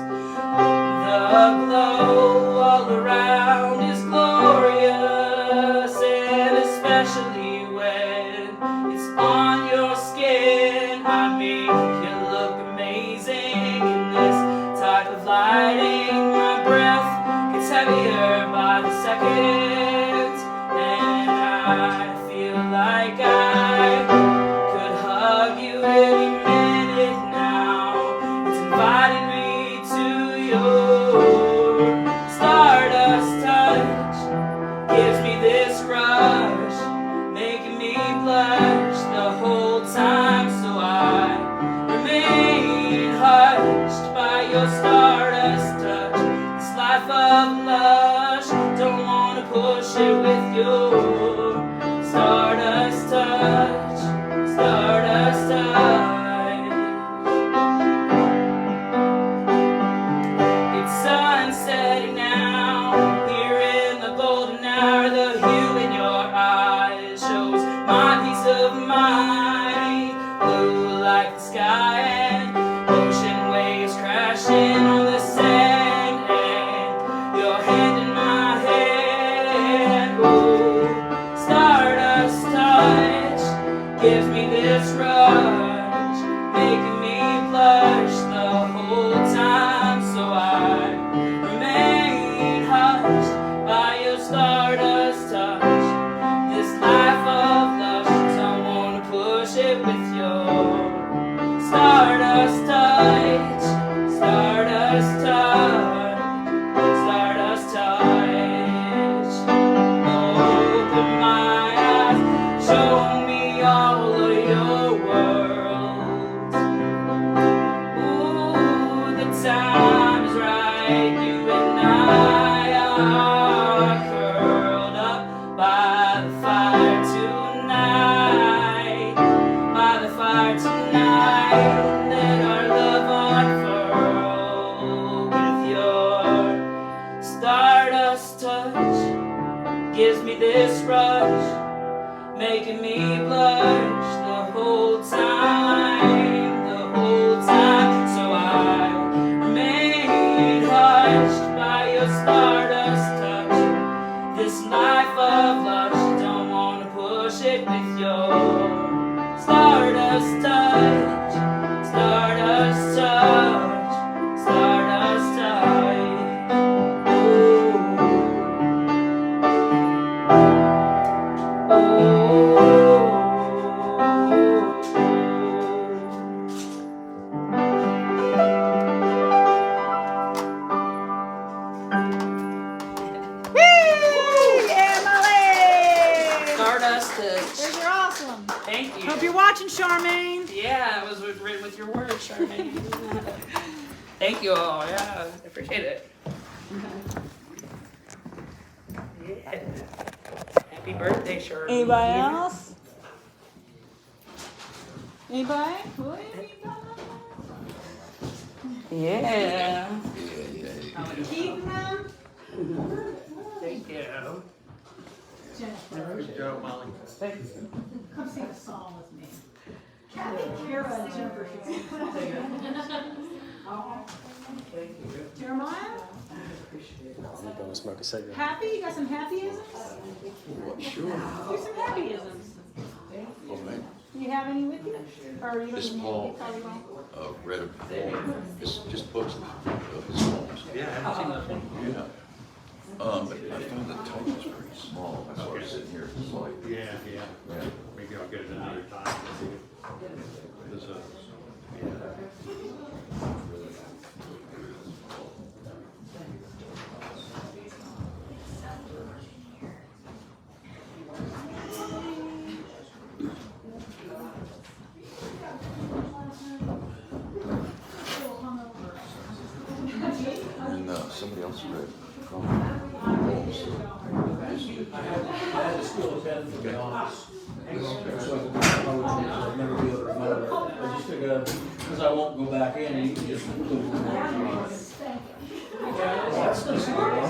The glow all around is glorious, and especially when it's on your skin. I make you look amazing in this type of lighting. My breath gets heavier by the second, and I feel like I could hug you any minute now. It's inviting me to your stardust touch. Gives me this rush, making me blush the whole time. So I remain hushed by your stardust touch. This life of lush, don't wanna push it with your stardust touch, stardust touch. It's sunsetting now, here in the golden hour. The hue in your eyes shows my peace of mind. Blue like the sky and ocean waves crashing on the sand, and your hand in my hand. Oh, stardust touch gives me this rush, making me blush the whole time. So I remain hushed by your stardust touch. This life of lush, don't wanna push it with your stardust touch, stardust touch, stardust touch. Open my eyes, show me all of your world. Ooh, the time is right, you and I are curled up by the fire tonight, by the fire tonight. Let our love unfurl with your stardust touch. Gives me this rush, making me blush the whole time, the whole time. So I remain hushed by your stardust touch. This life of lush, don't wanna push it with your stardust touch, stardust touch, stardust touch. Yeah, Molly! Stardust touch. You're awesome. Thank you. Hope you're watching, Charmaine. Yeah, it was written with your words, Charmaine. Thank you all. Yeah, I appreciate it. Yeah. Happy birthday, Charmaine. Anybody else? Anybody? Yeah. Keep them. Thank you. Jennifer, Good job, Molly. Thanks. come sing a song with me. Kathy, Kara, and Jennifer should sing a song together. Thank you. Jeremiah? I'm going to smoke a cigarette. Happy? You got some happy-isms? Sure. Here's some happy-isms. Okay. Do you have any with you? Or you This don't Paul probably won't? read a poem. It's just books of his poems. Yeah, I haven't seen that one. Yeah. But I found the title was pretty small. That's why I was sitting here. It's like, Yeah. yeah. Maybe I'll get it another time. There's a, And somebody else read. had to steal a pen from the office. So I would never be able to remember it. I just figured, because I won't go back in, you can just. That's the story.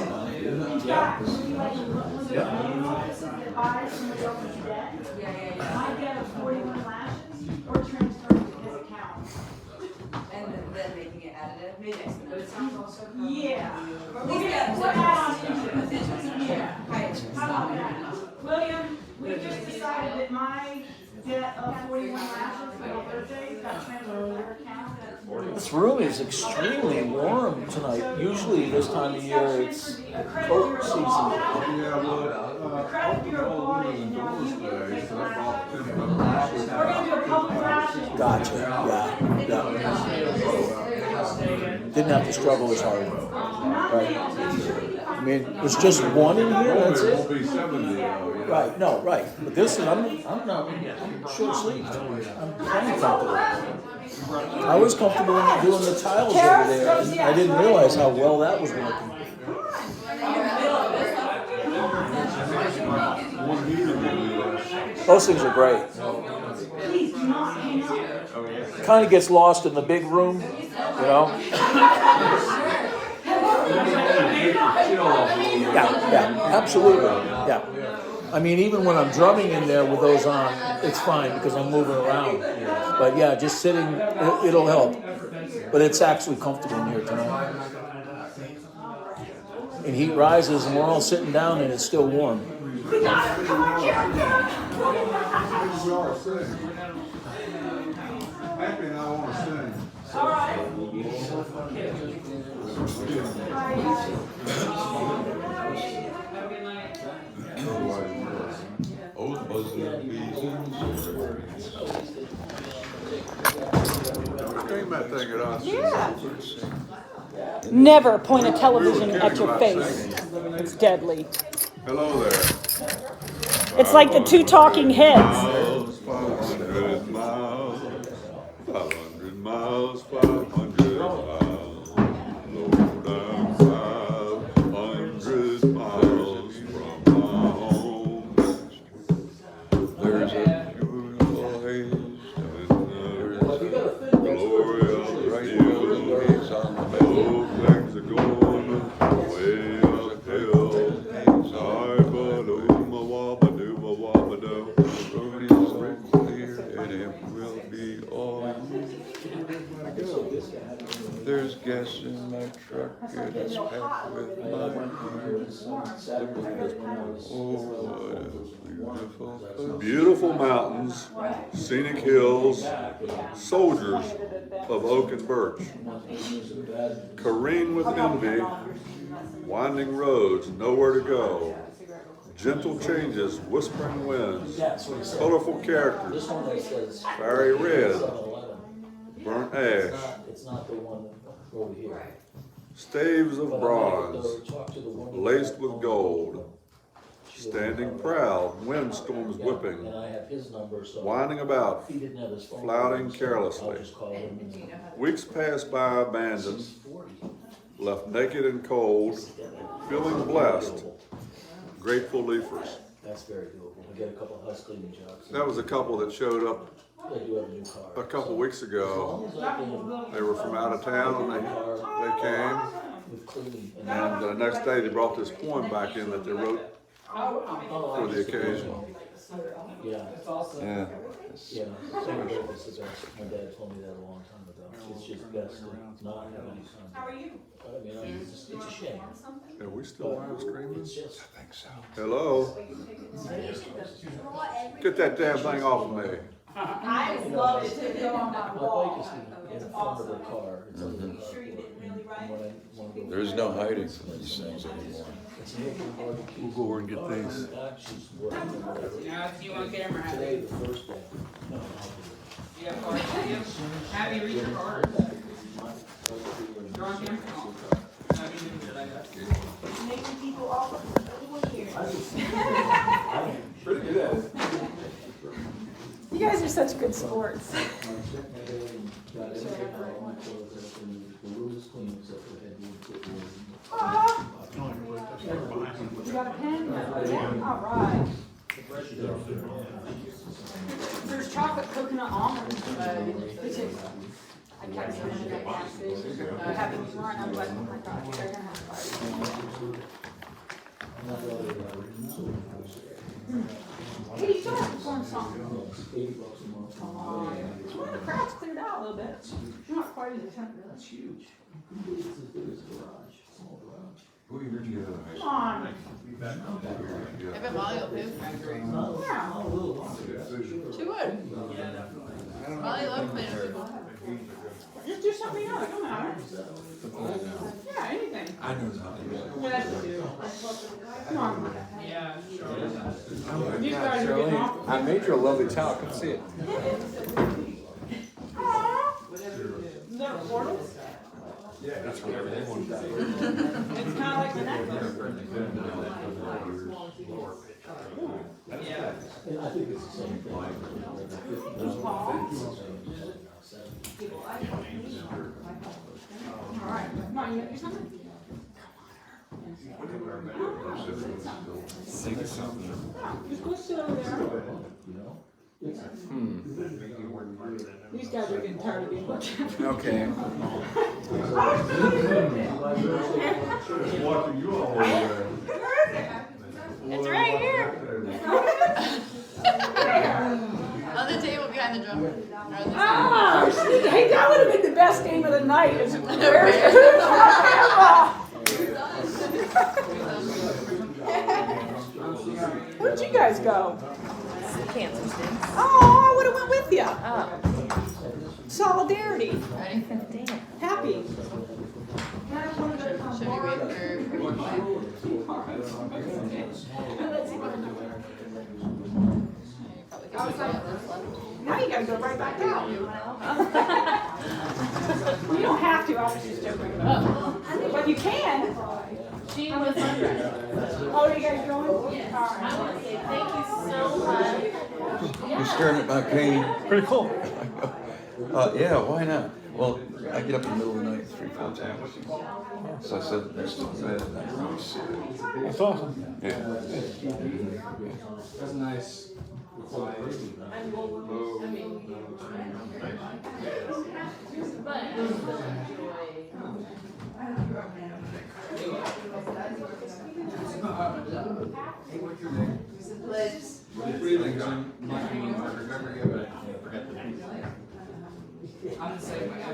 Might get a 41 lashes or transfer his account. And then making it additive, maybe next But minute. it sounds also. Yeah. We'll get How about that? William, we just decided that my debt of 41 lashes for my birthday got transferred to your account. This room is extremely warm tonight. Usually this time of year it's coat season. Yeah, well, Credit bureau bought it and now you get to take the lashes. We're gonna do a couple lashes. Gotcha, yeah. Didn't have to struggle as hard. Right. I mean, there's just one in here, that's it? Right, no, right. But this is, I'm short sleeved. I'm plenty comfortable. I was comfortable doing the tiles over there. I didn't realize how well that was working. Those things are great. Kind of gets lost in the big room, you know? Yeah, absolutely, yeah. I mean, even when I'm drumming in there with those on, it's fine because I'm moving around. But yeah, just sitting, it'll help. But it's actually comfortable in here tonight. And heat rises and we're all sitting down and it's still warm. Happy and I want to sing. All right. Stream that thing at us. Yeah. Never point a television at your face. It's deadly. Hello there. It's like the two talking heads. 500 miles, 500 miles, 500 miles, low down 500 miles from my home. There's a beautiful haze in the glory of the view. Both things are going way uphill. There's gas in my truck, it is packed with mine. Oh, what a beautiful place. Beautiful mountains, scenic hills, soldiers of oak and birch. Careen with envy, winding roads, nowhere to go. Gentle changes, whispering winds, colorful characters, fiery red, burnt ash, It's not the one over here. staves of bronze, laced with gold, standing proud, windstorms whipping, And I have his number, so winding about, if he didn't have his phone, flouting I'll carelessly. just call him. Weeks pass by abandoned, left naked and cold, feeling blessed, grateful leafers. That's very doable. We get a couple of house cleaning jobs. That was a couple that showed up They do have a new car. a couple weeks ago. They were from out of town and they came. With cleaning. And the next day they brought this poem back in that they wrote for the occasion. Yeah. Yeah. Yeah. Same purpose as us. My dad told me that a long time ago. It's just best to not have any kind How are you? I mean, it's a shame. Are we still live streaming? It's just. Hello? Get that damn thing off of me. I love it to go on my My bike wall. is in front of the car. It's under the carport. There's no hiding from these things anymore. We'll go over and get these. Now, if you want camera, have Today, the first day. you have cards with you? Have you read your cards? You're on camera? Making people all here. Pretty good. You guys are such good sports. You All right. There's chocolate coconut almonds, which is, I kept some in that gas station. I happened to run, I was like, oh my gosh, they're gonna have fire. Hey, you still have to form something. Come on. Well, the crowd's cleared out a little bit. Not quite as expensive. That's huge. Come on. I bet Molly will poop. Yeah. She would. Molly loves playing with people. Just do something else, don't matter. Yeah, anything. I know how to do it. What else to do? Come on. Yeah. These guys are getting off. I made you a lovely towel. Come see it. Aww. Is that a portal? Yeah, that's what everything wants. It's kind of like the necklace. Yeah. I think it's the same thing. All right. Come on, you gonna do something? Sing something. Just go sit over there. These guys are getting tired of being looked at. Okay. Watching you all over there. It's right here. On the table behind the drum. Ah, hey, that would have been the best game of the night. Is who's grandpa? Where'd you guys go? Cancer sticks. Oh, I would have went with you. Oh. Solidarity. Ready? Happy. Should we wait for Now you gotta go right back out. You don't have to, I was just joking. But you can. She was wondering. Oh, you guys going? Yes. I want to say thank you so much. You're staring at my pain. Pretty cool. Yeah, why not? Well, I get up in the middle of the night 3-4 times. So I said, there's still bed. That's awesome. Yeah. That's nice. I'm the same way. I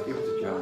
give it to John.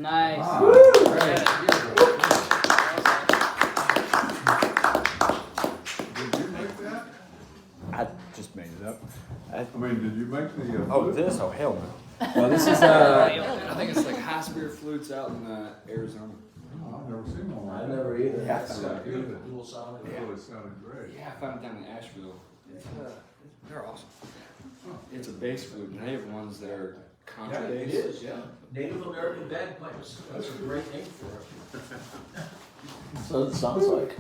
Nice. Did you make that? I just made it up. I mean, did you make the? Oh, this? Oh, hell no. Well, this is, I think it's like high spirit flutes out in Arizona. Oh, I've never seen one. I never either. Yeah, It's so good. Dual sonic. It really sounded great. Yeah, I found it down in Asheville. They're awesome. It's a bass flute, and they have ones that are contra bass. yeah. Native American bagpipes. That's a great name for it. So it sounds like.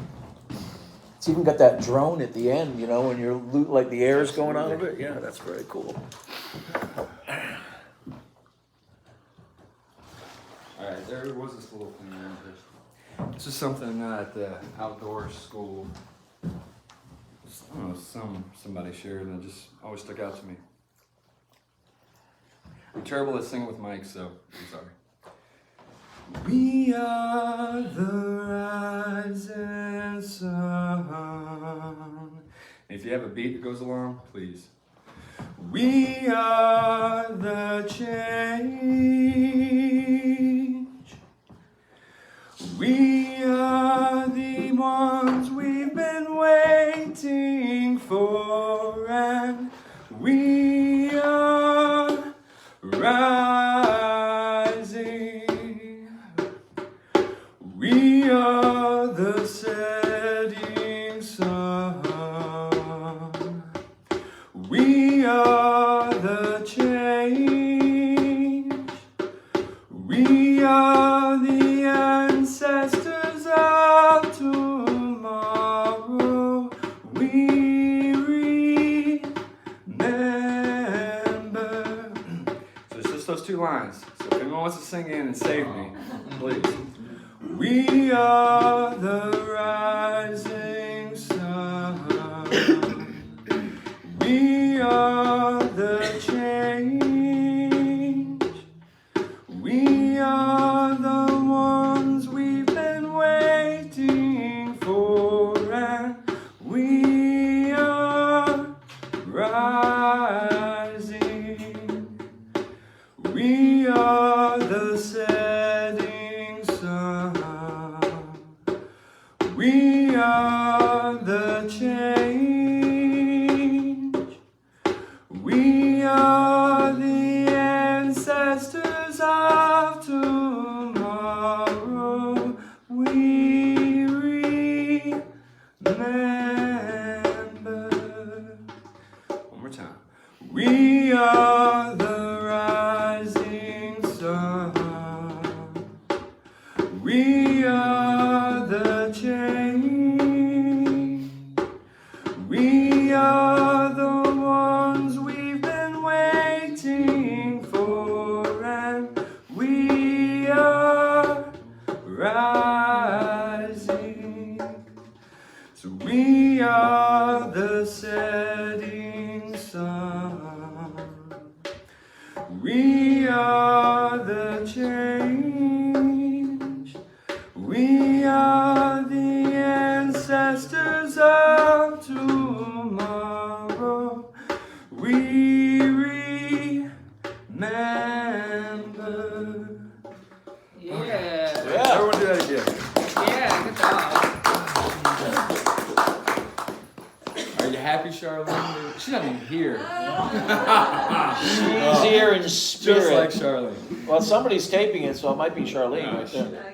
It's even got that drone at the end, you know, when you're like the air is going out of it. Yeah, that's very cool. All right, there was this little thing around here. This is something at the outdoor school. I don't know, somebody shared, and it just always stuck out to me. I'm terrible at singing with mics, so I'm sorry. We are the rising sun. And if you have a beat that goes along, please. We are the change. We are the ones we've been waiting for, and we are rising. We are the setting sun. We are the change. We are the ancestors of tomorrow. We remember. So it's just those two lines. So if anyone wants to sing in and save me, please. We are the rising sun. We are the change. We are the ones we've been waiting for, and we are rising. We are the setting sun. We are the change. We are the ancestors of tomorrow. We remember. One more time. We are the rising sun. We are the change. We are the ones we've been waiting for, and we are rising. So we are the setting sun. We are the change. We are the ancestors of tomorrow. We remember. Yeah. Everyone do that again. Yeah, good job. Are you happy, Charlene? She's not even here. She's here in spirit. Just like Charlene. Well, somebody's taping it, so it might be Charlene right there.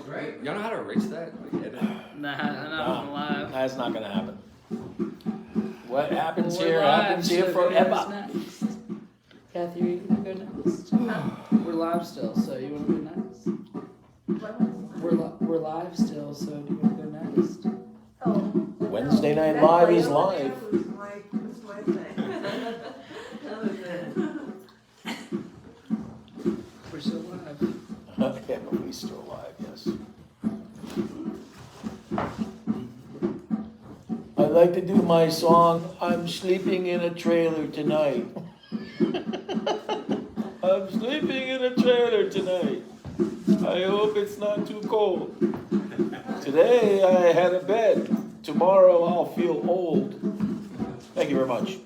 Great. Y'all know how to erase that? Like, edit? Nah, not live. That's not gonna happen. What happens We're here live, happens so here who's forever. next? Kathy, are you gonna go next? We're live still, so you wanna go next? We're live still, so do you wanna go next? Wednesday Night Live is live. We're still live. Okay, but we still live, yes. I'd like to do my song, I'm Sleeping in a Trailer Tonight. I'm sleeping in a trailer tonight. I hope it's not too cold. Today I had a bed. Tomorrow I'll feel old. Thank you very much.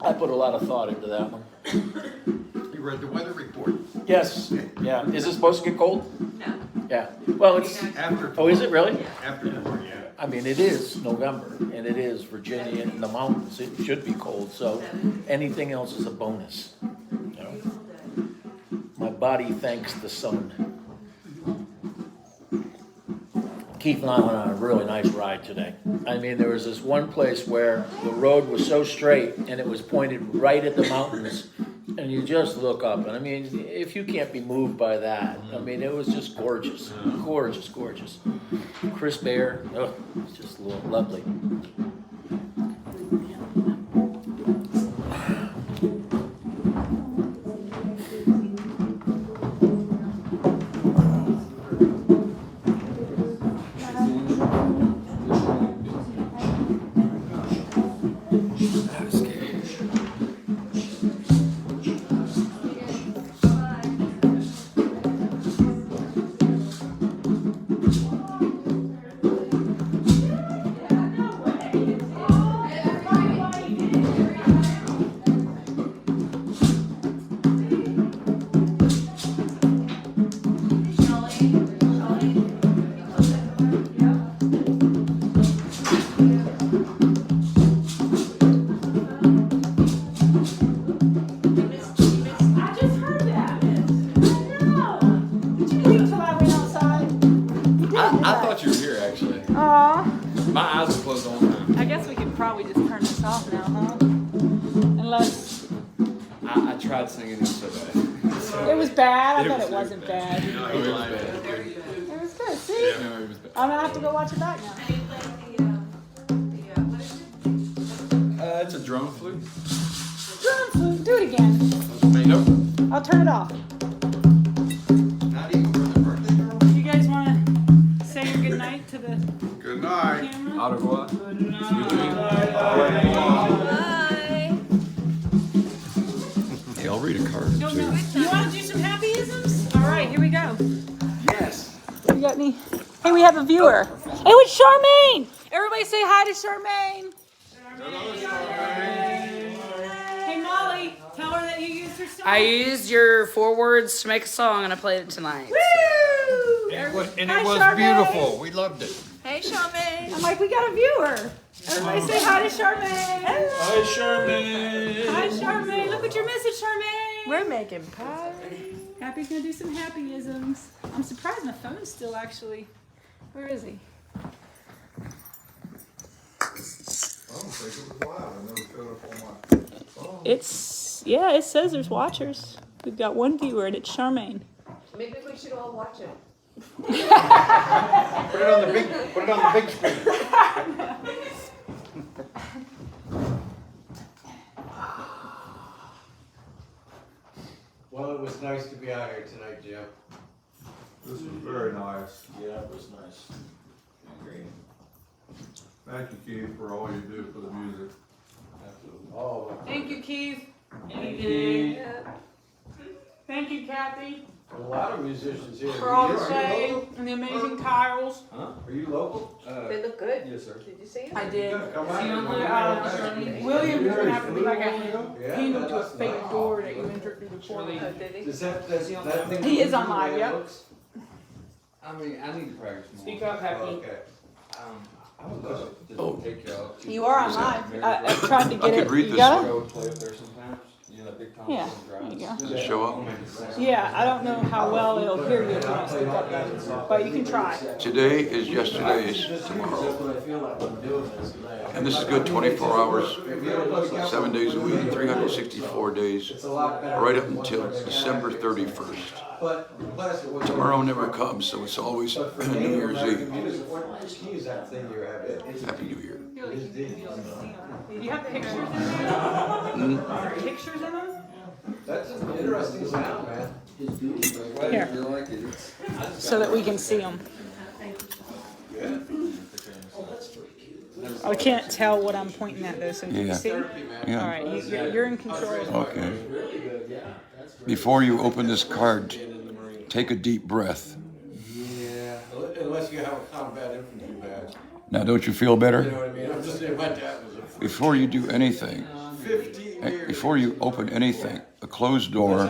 I put a lot of thought into that one. You read the weather report? Yes, yeah. Is it supposed to get cold? No. Yeah. Well, it's, After. oh, is it really? After tomorrow, yeah. I mean, it is November, and it is Virginia in the mountains. It should be cold, so anything else is a bonus. You know? My body thanks the sun. Keith and I went on a really nice ride today. I mean, there was this one place where the road was so straight, and it was pointed right at the mountains, and you just look up. And I mean, if you can't be moved by that, I mean, it was just gorgeous, gorgeous, gorgeous. Crisp air, oh, it's just lovely. I thought you were here actually. Aw. My eyes were closed all the time. I guess we could probably just turn this off now, huh? Unless I tried singing, it was so bad. it was bad. I It thought was it wasn't bad. No, it was bad. It was good. See? No, it was bad. I'm gonna have to go watch it back now. It's a drum flute. Drum flute. Do it again. Nope. I'll turn it off. Not even for the birthday girl? You guys wanna say your good night to the Good night. camera? Au revoir. Good Good night. dream. Bye. Hey, I'll read a card No, too. no. You wanna do some happy-isms? All right, here we go. Yes. You got any? Hey, we have a viewer. Hey, it's Charmaine. Everybody say hi to Charmaine. Hey, Molly, tell her that you used her song. I used your 4 words to make a song and I played it tonight. Woo! And it Hi, was Charmaine. beautiful. We loved it. Hey, Charmaine. I'm like, we got a viewer. Everybody say hi to Charmaine. Hello. Hi, Sherman. Hi, Charmaine. Look what your message, Charmaine. We're making pie. Happy's gonna do some happy-isms. I'm surprised my phone's still actually. Where is he? It's, yeah, it says there's watchers. We've got one viewer and it's Charmaine. Maybe we should all watch it. Put it on the big screen. Well, it was nice to be out here tonight, Jim. This was very nice. Yeah, it was nice. Great. Thank you, Keith, for all you do for the music. Oh, Thank you, Keith. Thank you. Thank you, Kathy, a lot of musicians here. for all the Are you shade local? and the amazing tiles. Huh? Are you local? They look good. Yes, sir. Did you see it? I did. Come See, on. William is gonna have to be like a Yeah, handle to a that's fake nice. door that you enter through the Oh, portal. did he? Is that thing? He is on live, yep. I mean, I need to practice more. Speak up, Happy. Okay. I would love to take you out. You are on live. I tried to I get could it. read You this. got it? Go play up there sometimes. You know, big time. Yeah, there you go. Does it show up? Yeah, I don't know how well it'll hear you if you don't speak up, though, but you can try. Today is yesterday's tomorrow. And this is good 24 hours, 7 days a week, 364 days, right up until December 31st. Tomorrow never comes, so it's always New Year's Eve. Happy New Year. Do you have pictures in there? Pictures in them? That's an interesting sound, man. Here. So that we can see them. I can't tell what I'm pointing at though, so can you Yeah. see? Yeah. All right, you're in control. Okay. Before you open this card, take a deep breath. Yeah, unless you have a combat infantry badge. Now, don't you feel better? You know what I mean? I'm just saying, my dad was a Before you do anything, 15 before you open anything, a closed door,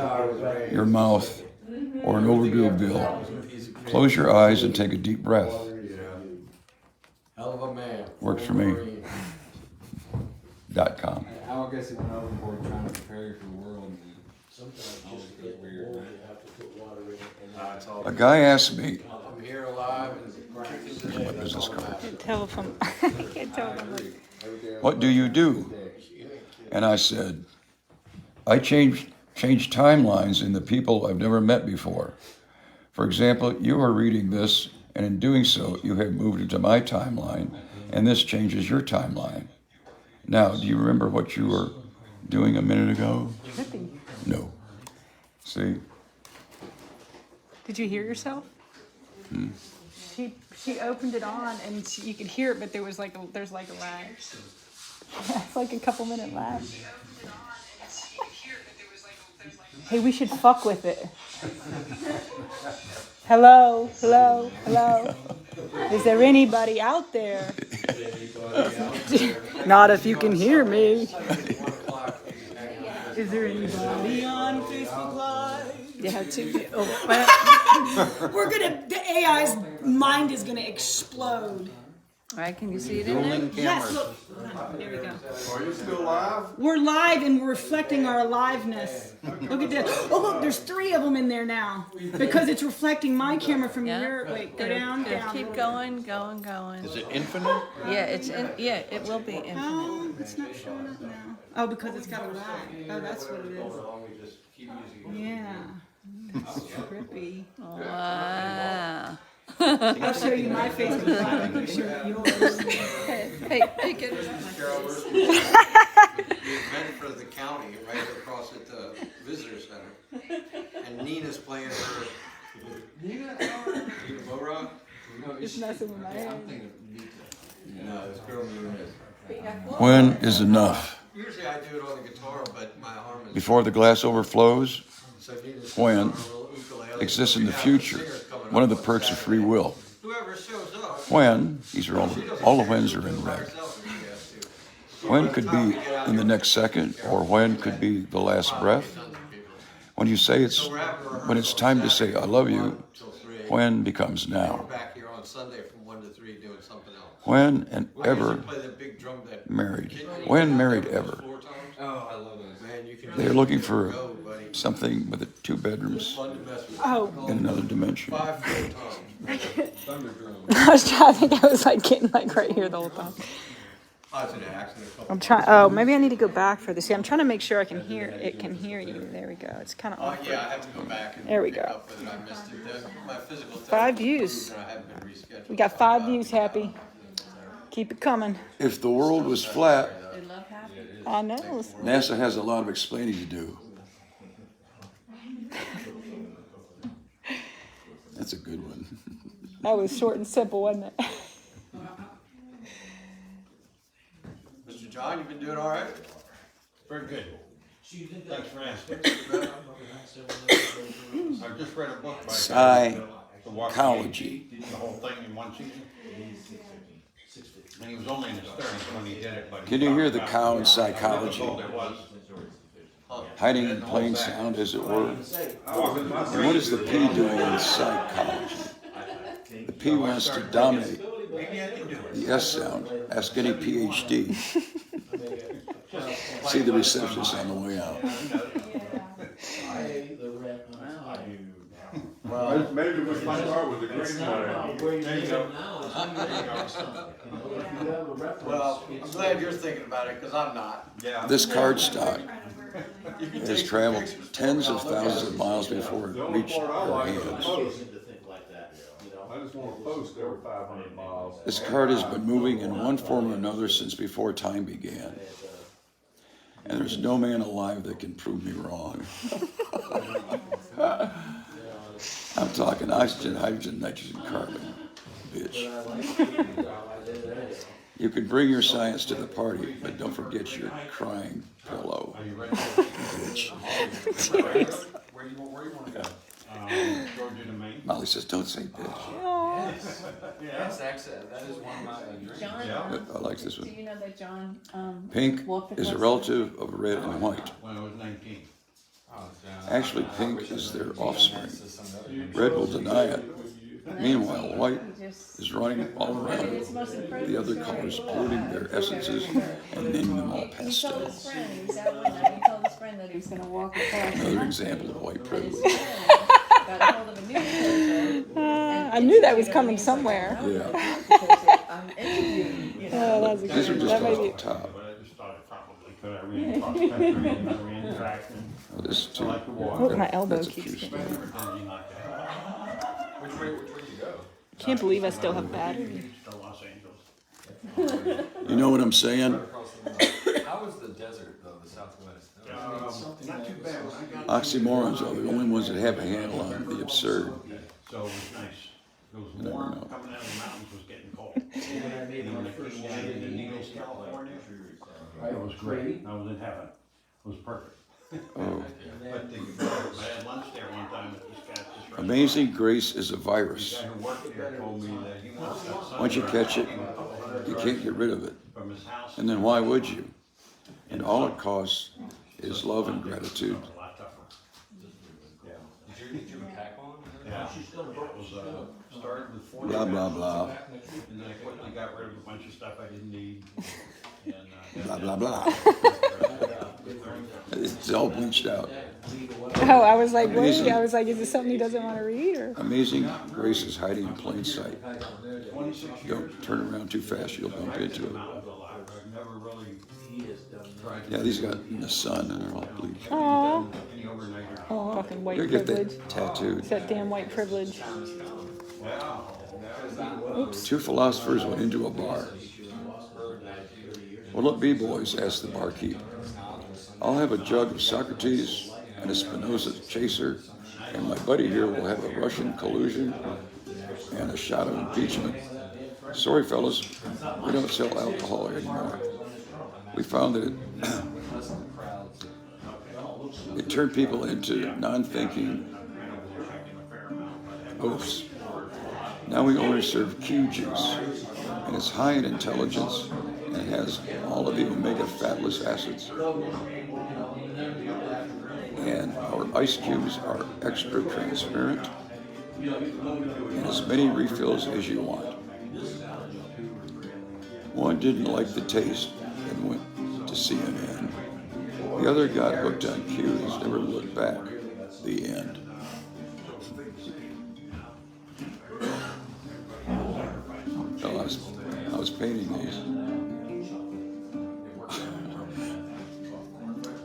your mouth, or an overdue bill, close your eyes and take a deep breath. Hell of a man. Works for me. .com. I guess he went overboard trying to prepare you for the world. A guy asked me, I'm here alive and what business card? Tell them. Can't tell them. What do you do? And I said, I change timelines in the people I've never met before. For example, you are reading this, and in doing so, you have moved into my timeline, and this changes your timeline. Now, do you remember what you were doing a minute ago? No. See? Did you hear yourself? She opened it on and you could hear it, but there's like a lag. It's like a couple minute lag. Hey, we should fuck with it. Hello, hello, hello. Is there anybody out there? Not if you can hear me. Is there anybody on Facebook Live? Yeah, too. The AI's mind is gonna explode. All right, can you see it in there? Yes, look. There we go. Are you still live? We're live and we're reflecting our aliveness. Look at this. Oh, look, there's 3 of them in there now. Because it's reflecting my camera from your. Wait, go down, down. Keep going, going, going. Is it infinite? Yeah, it will be infinite. Oh, it's not showing up now. Oh, because it's got a lag. Oh, that's what it is. Yeah. It's trippy. Wow. I'll show you my Facebook Live. I can show you yours. Hey, get it. the event for the county right across at the visitor center. And Nina's playing her. Nina Bora? It's messing with my head. No, this girl Nina is. When is enough? Usually I do it on the guitar, but my arm is. Before the glass overflows? So Nina's When exists in the future? One of the perks of free will. Whoever shows up. When, these are all the whens are in red. When could be in the next second, or when could be the last breath. When you say when it's time to say I love you, when becomes now. Back here on Sunday from 1 to 3 doing something else. When and ever married. When married ever. Oh, I love those. Man, you can. They're looking for something with 2 bedrooms in another dimension. I was trying to think I was like getting like right here the whole time. I'm trying. Oh, maybe I need to go back for this. See, I'm trying to make sure I can hear. It can hear you. There we go. It's kind of awkward. Yeah, I have to go back. There we go. Up with it. I missed it. My physical 5 views. We got 5 views. Happy. Keep it coming. If the world was flat, I know. NASA has a lot of explaining to do. That's a good one. That was short and simple, wasn't it? Mr. John, you've been doing all right? Very good. Thanks for asking. I just read a book by Psychology. the whole thing in one season. And he was only in his 30s when he did it. But Can you hear the cow in psychology? Hiding in plain sound, as it were. And what is the P doing in psychology? The P wants to dominate the S sound. Ask any PhD. See the receptionist on the way out. Well, maybe with my car was a great Well, I'm glad you're thinking about it because I'm not. This card stock has traveled tens of thousands of miles before it reached our hands. I just want to post every 500 miles. This card has been moving in one form or another since before time began. And there's no man alive that can prove me wrong. I'm talking oxygen, hydrogen, nitrogen, carbon, bitch. You can bring your science to the party, but don't forget your crying pillow, bitch. Where you want to go? Georgia to Maine. Molly says, don't say bitch. Yes, actually, that is one of my dreams. John, I like this do one. you know that John, Pink walked is a across relative of red and white. When I was 19. Actually, pink is their offspring. Red will deny it. Meanwhile, white is running all around the other colors, polluting their essences and naming them all He told pastel. his friend, he was out one night, he told his friend that he was gonna walk across. Another example of white privilege. Got a hold of a newspaper. I knew that was coming somewhere. Yeah. I'm interviewing, you Oh, know. that's a These are good. just That may off be. the top. But I just thought it probably could. I ran cross country and I ran track and Oh, this I too. like to walk. Oh, my elbow That's a keeps few getting. Anything like that. Which way do you go? Can't believe I still have battery. To Los Angeles. You know what I'm saying? How was the desert though, the Southwest? Not too bad. When I got Oxymorons are the only ones that have a handle on the absurd. So it was nice. It was You never warm. know. Coming out of the mountains was getting cold. And when I came down into Needles, California, it was great. I was in heaven. It was perfect. Oh. But I had lunch there one time at this guy's restaurant. Amazing grace is a The virus. guy who worked there told me that he wants that sun Once you catch it, you can't get rid of it. from his house. And then why would you? And all it costs is love and gratitude. A lot tougher. Yeah. Did you pack on? Yeah. It was, started with 40 Blah, blah, pounds. blah. And then I quickly got rid of a bunch of stuff I didn't need. And, Blah, blah, blah. It's all bleached out. Oh, I was like, Amazing. wait. I was like, is this something he doesn't want to read or? Amazing grace is hiding in plain sight. Don't turn around too fast, you'll bump into it. I've never really tried to Yeah, these got in the sun and they're all bleached. Aw. any overnight. Oh, fucking white You'll get privilege. that tattooed. It's that damn white privilege. Oops. Two philosophers went into a bar. What'll it be, boys? Asked the barkeep. I'll have a jug of Socrates and a Spinoza chaser, and my buddy here will have a Russian collusion and a shot of impeachment. Sorry, fellas, we don't sell alcohol anymore. We found that it turned people into non-thinking oafs. Now we only serve Q juice, and it's high in intelligence, and it has all of the omega fatless acids. And our ice cubes are extra transparent, and as many refills as you want. One didn't like the taste and went to CNN. The other got hooked on Q and has never looked back. The end. Oh, I was painting these.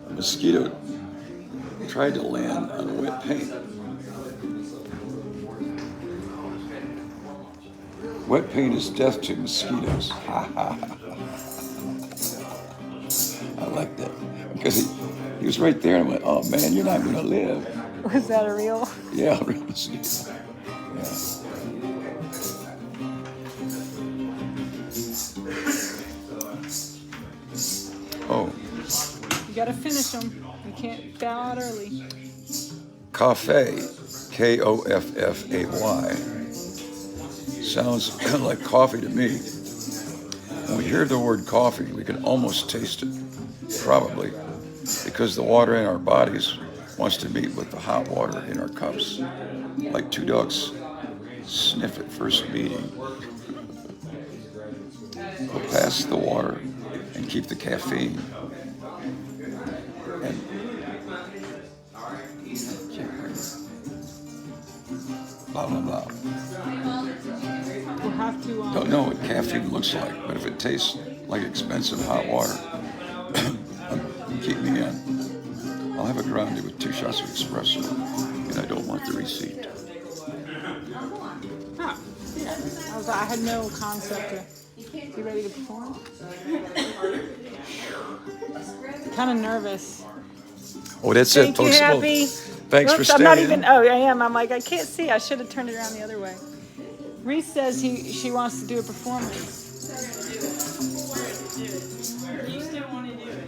A mosquito tried to land on wet paint. Wet paint is death to mosquitoes. Ha ha. I like that because he was right there and I went, oh man, you're not gonna live. Was that a real? Yeah, real mosquito. Yeah. Oh, You gotta finish them. You can't bow out early. Coffee, Koffay, sounds like coffee to me. When we hear the word coffee, we can almost taste it, probably, because the water in our bodies wants to meet with the hot water in our cups, like two ducks sniff at first meeting. Go past the water and keep the caffeine. And blah, blah, blah. We'll have to. Don't know what caffeine looks like, but if it tastes like expensive hot water, keep me in. I'll have a grande with 2 shots of espresso, and I don't want the receipt. Huh. I had no concept of. You ready to perform? Kind of nervous. Oh, that's Thank it, folks. you, Well, Happy. thanks for Oops, staying. I'm not even. Oh, I am. I'm like, I can't see. I should have turned it around the other way. Reese says she wants to do a performance. You still want to do it?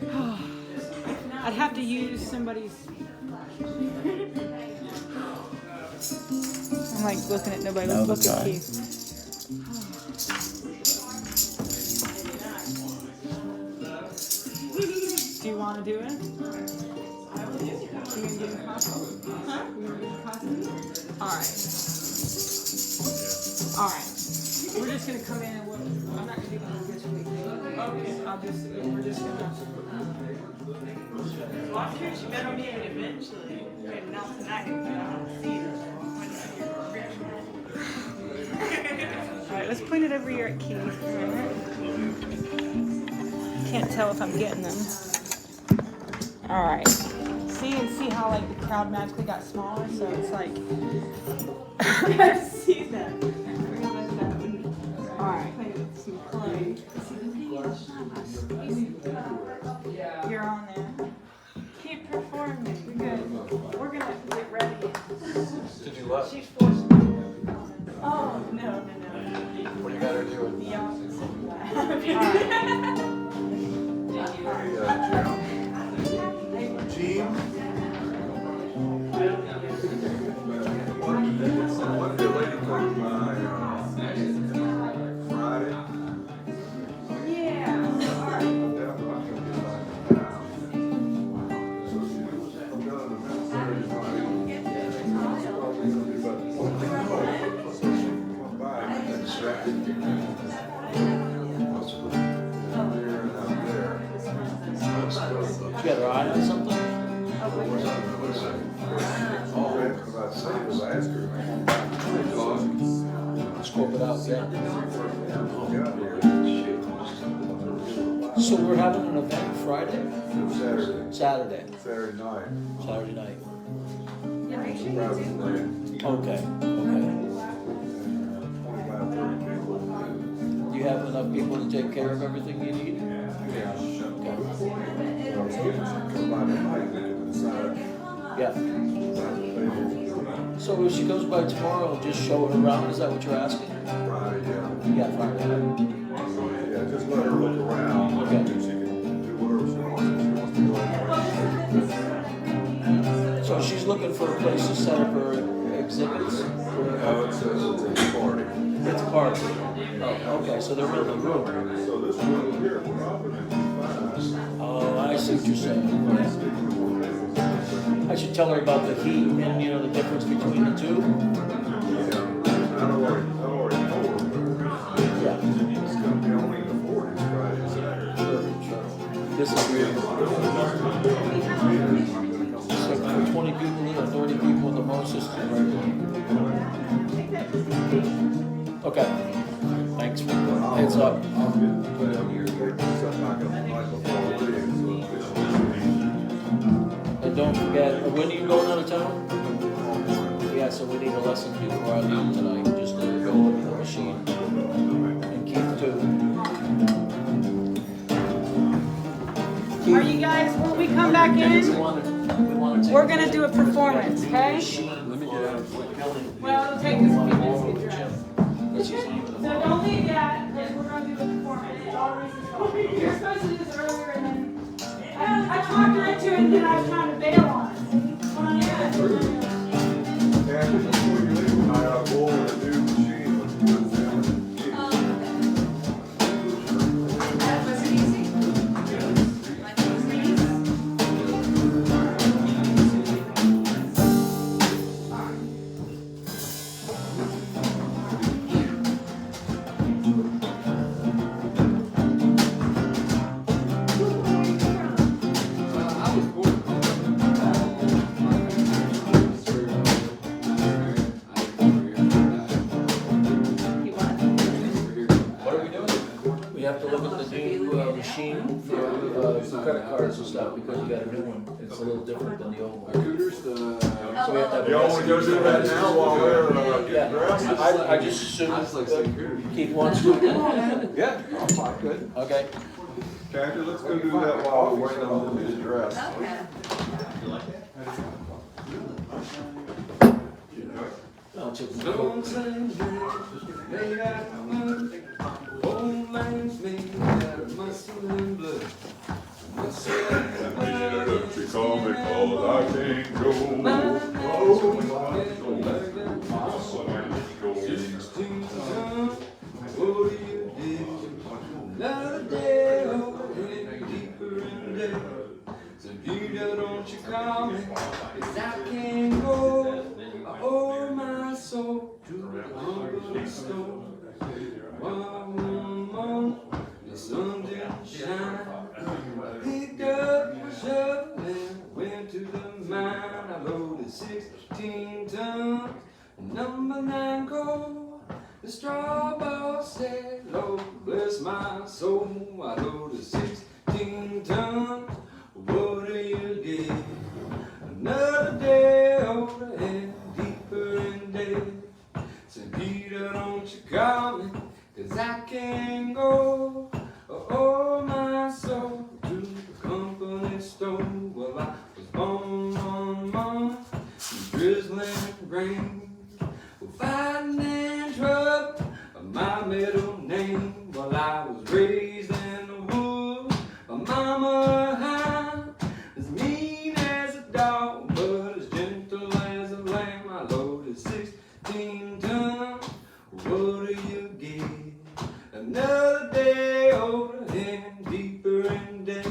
I'd have to use somebody's. I'm like looking at nobody. Now the Look at time. Keith. Do you want to do it? I will do it. You gonna get a costume? Huh? You gonna get a costume? All right. All right. We're just gonna come in and we'll, I'm not gonna do it this week. Okay. We're just gonna. Well, I'm curious, you better be it eventually. Okay, not tonight, but I'll see you. All right, let's point it over here at Keith. Can't tell if I'm getting them. All right. See how like the crowd magically got smaller, so it's like. I see that. All right. Some clay. You're on there. Keep performing. We're good. We're gonna get ready. To do what? She's forced me. Oh no. What do you gotta do? The opposite of that. Gene? One of your lady comes by Friday. Yeah. You got her eye on something? Scope it out, yeah. So we're having an event Friday? Saturday. Saturday night. Saturday night. Surprise playing. Okay. Do you have enough people to take care of everything you need? Yeah. So if she comes by tomorrow, just show her around, is that what you're asking? Friday, yeah. Yeah, Friday. Yeah, just let her look around. Okay. And she can do whatever she wants. If she wants to go. So she's looking for a place to set up her exhibits? No, it's a party. It's a party. Oh, okay, so they're in the room. So this room here, we're open at 5. Oh, I see what you're saying. I should tell her about the heat and, you know, the difference between the two. Yeah, I've already told her. Yeah. It's going to be only the 40s Friday and Saturday. Sure. This is so for 20 people or 30 people at the most. Okay. Thanks for the heads up. And don't forget, when are you going out of town? Yeah, so we need a lesson before I leave tonight, just to go over the machine. And Keith too. Are you guys, when we come back in, we're gonna do a performance, okay? Well, it'll take us a few minutes to get dressed. So don't leave yet, because we're gonna do a performance. You're supposed to do this earlier, and then I talked her into it, and then I was trying to bail on it. Come on in. And before you leave, I'll go over the new machine with them. That wasn't easy. Like it was easy. What are we doing? We have to look at the new machine for credit cards and stuff, because we got a new one. It's a little different than the old one. So we have to have. Y'all want to go do that now while we're getting dressed? I just assumed Keith wants to. Yeah, I'm fine, good. Okay. Kathy, let's go do that while we're waiting on them to get dressed. Okay. I'll check the Don't say made out of mud. Old man's made out of muscle and blood. She called me 'cause I can't go. What do you do? Another day, deeper in debt. call me, 'cause I can't go. I owe my soul to the humble store. One morning, the sun didn't shine. I picked up my shovel and went to the mine. I loaded 16 tons, number 9 coal. The straw boss said, Lord bless my soul. I loaded 16 tons, what do you get? Another day older and deeper in debt. St. Peter, don't you call me, 'cause I can't go. Oh, my soul to the company store. Well, I was born on Mars, drizzling rain. Well, fighting and trouble, my middle name. Well, I was raised in the woods, my mama hound, as mean as a dog, but as gentle as a lamb. I loaded 16 tons, what do you get? Another day older and deeper in debt.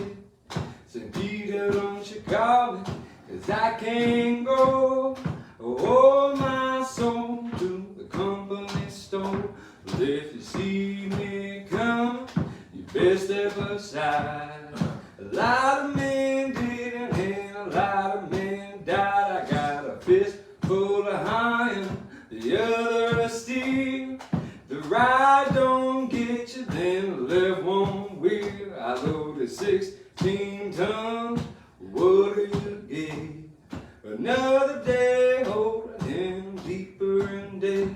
St. Peter, don't you call me, 'cause I can't go. Oh, my soul to the company store. But if you see me coming, you best step aside. A lot of men did and a lot of men died. I got a fist full of iron, the other of steel. The ride don't get you, then the left won't wheel. I loaded 16 tons, what do you get? Another day older and deeper in debt.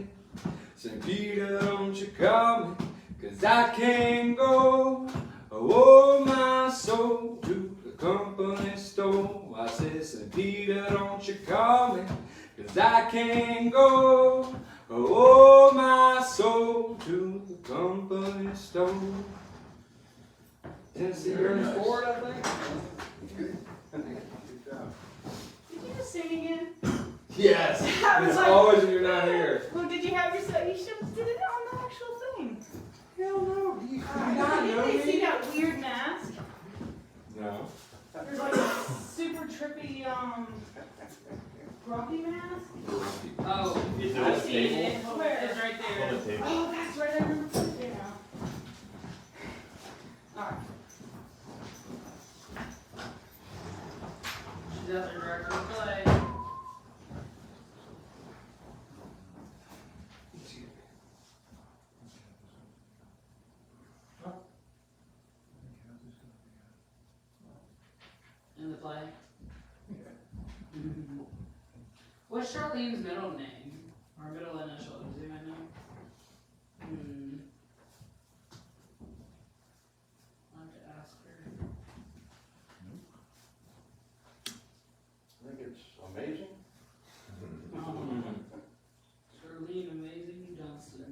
St. Peter, don't you call me, 'cause I can't go. Oh, my soul to the company store. I said, St. Peter, don't you call me, 'cause I can't go. Oh, my soul to the company store. Tennessee Ernie Ford, I think. Did you just sing again? Yes. I was It's like, always when you're not here. Well, did you have yourself? You should have did it on the actual thing. Hell no. You Didn't know they see me? that weird mask? No. There's like a super trippy, grumpy mask. Oh, Is it I've a seen table? it. Where? It's right there. On the table. Oh, that's right. I remember putting it there now. All right. She's out there directing the play. In the play. What's Charlene's middle name? Or middle initial? Does anyone know? I'll have to ask her. I think it's amazing. Charlene Amazing Johnson.